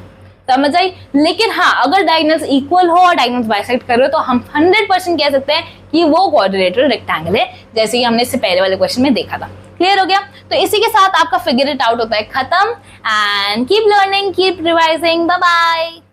समझ आई? लेकिन हाँ, अगर डायगोनल्स इक्वल हो और डायगोनल्स बाइसेक्ट कर रहे हो तो हम 100% कह सकते हैं कि वो क्वाड्रिलेटरल रेक्टेंगल है, जैसे कि हमने इससे पहले वाले क्वेश्चन में देखा था। क्लियर हो गया? तो इसी के साथ आपका फिगर इट आउट होता है खत्म। And keep learning, keep revising. Bye bye.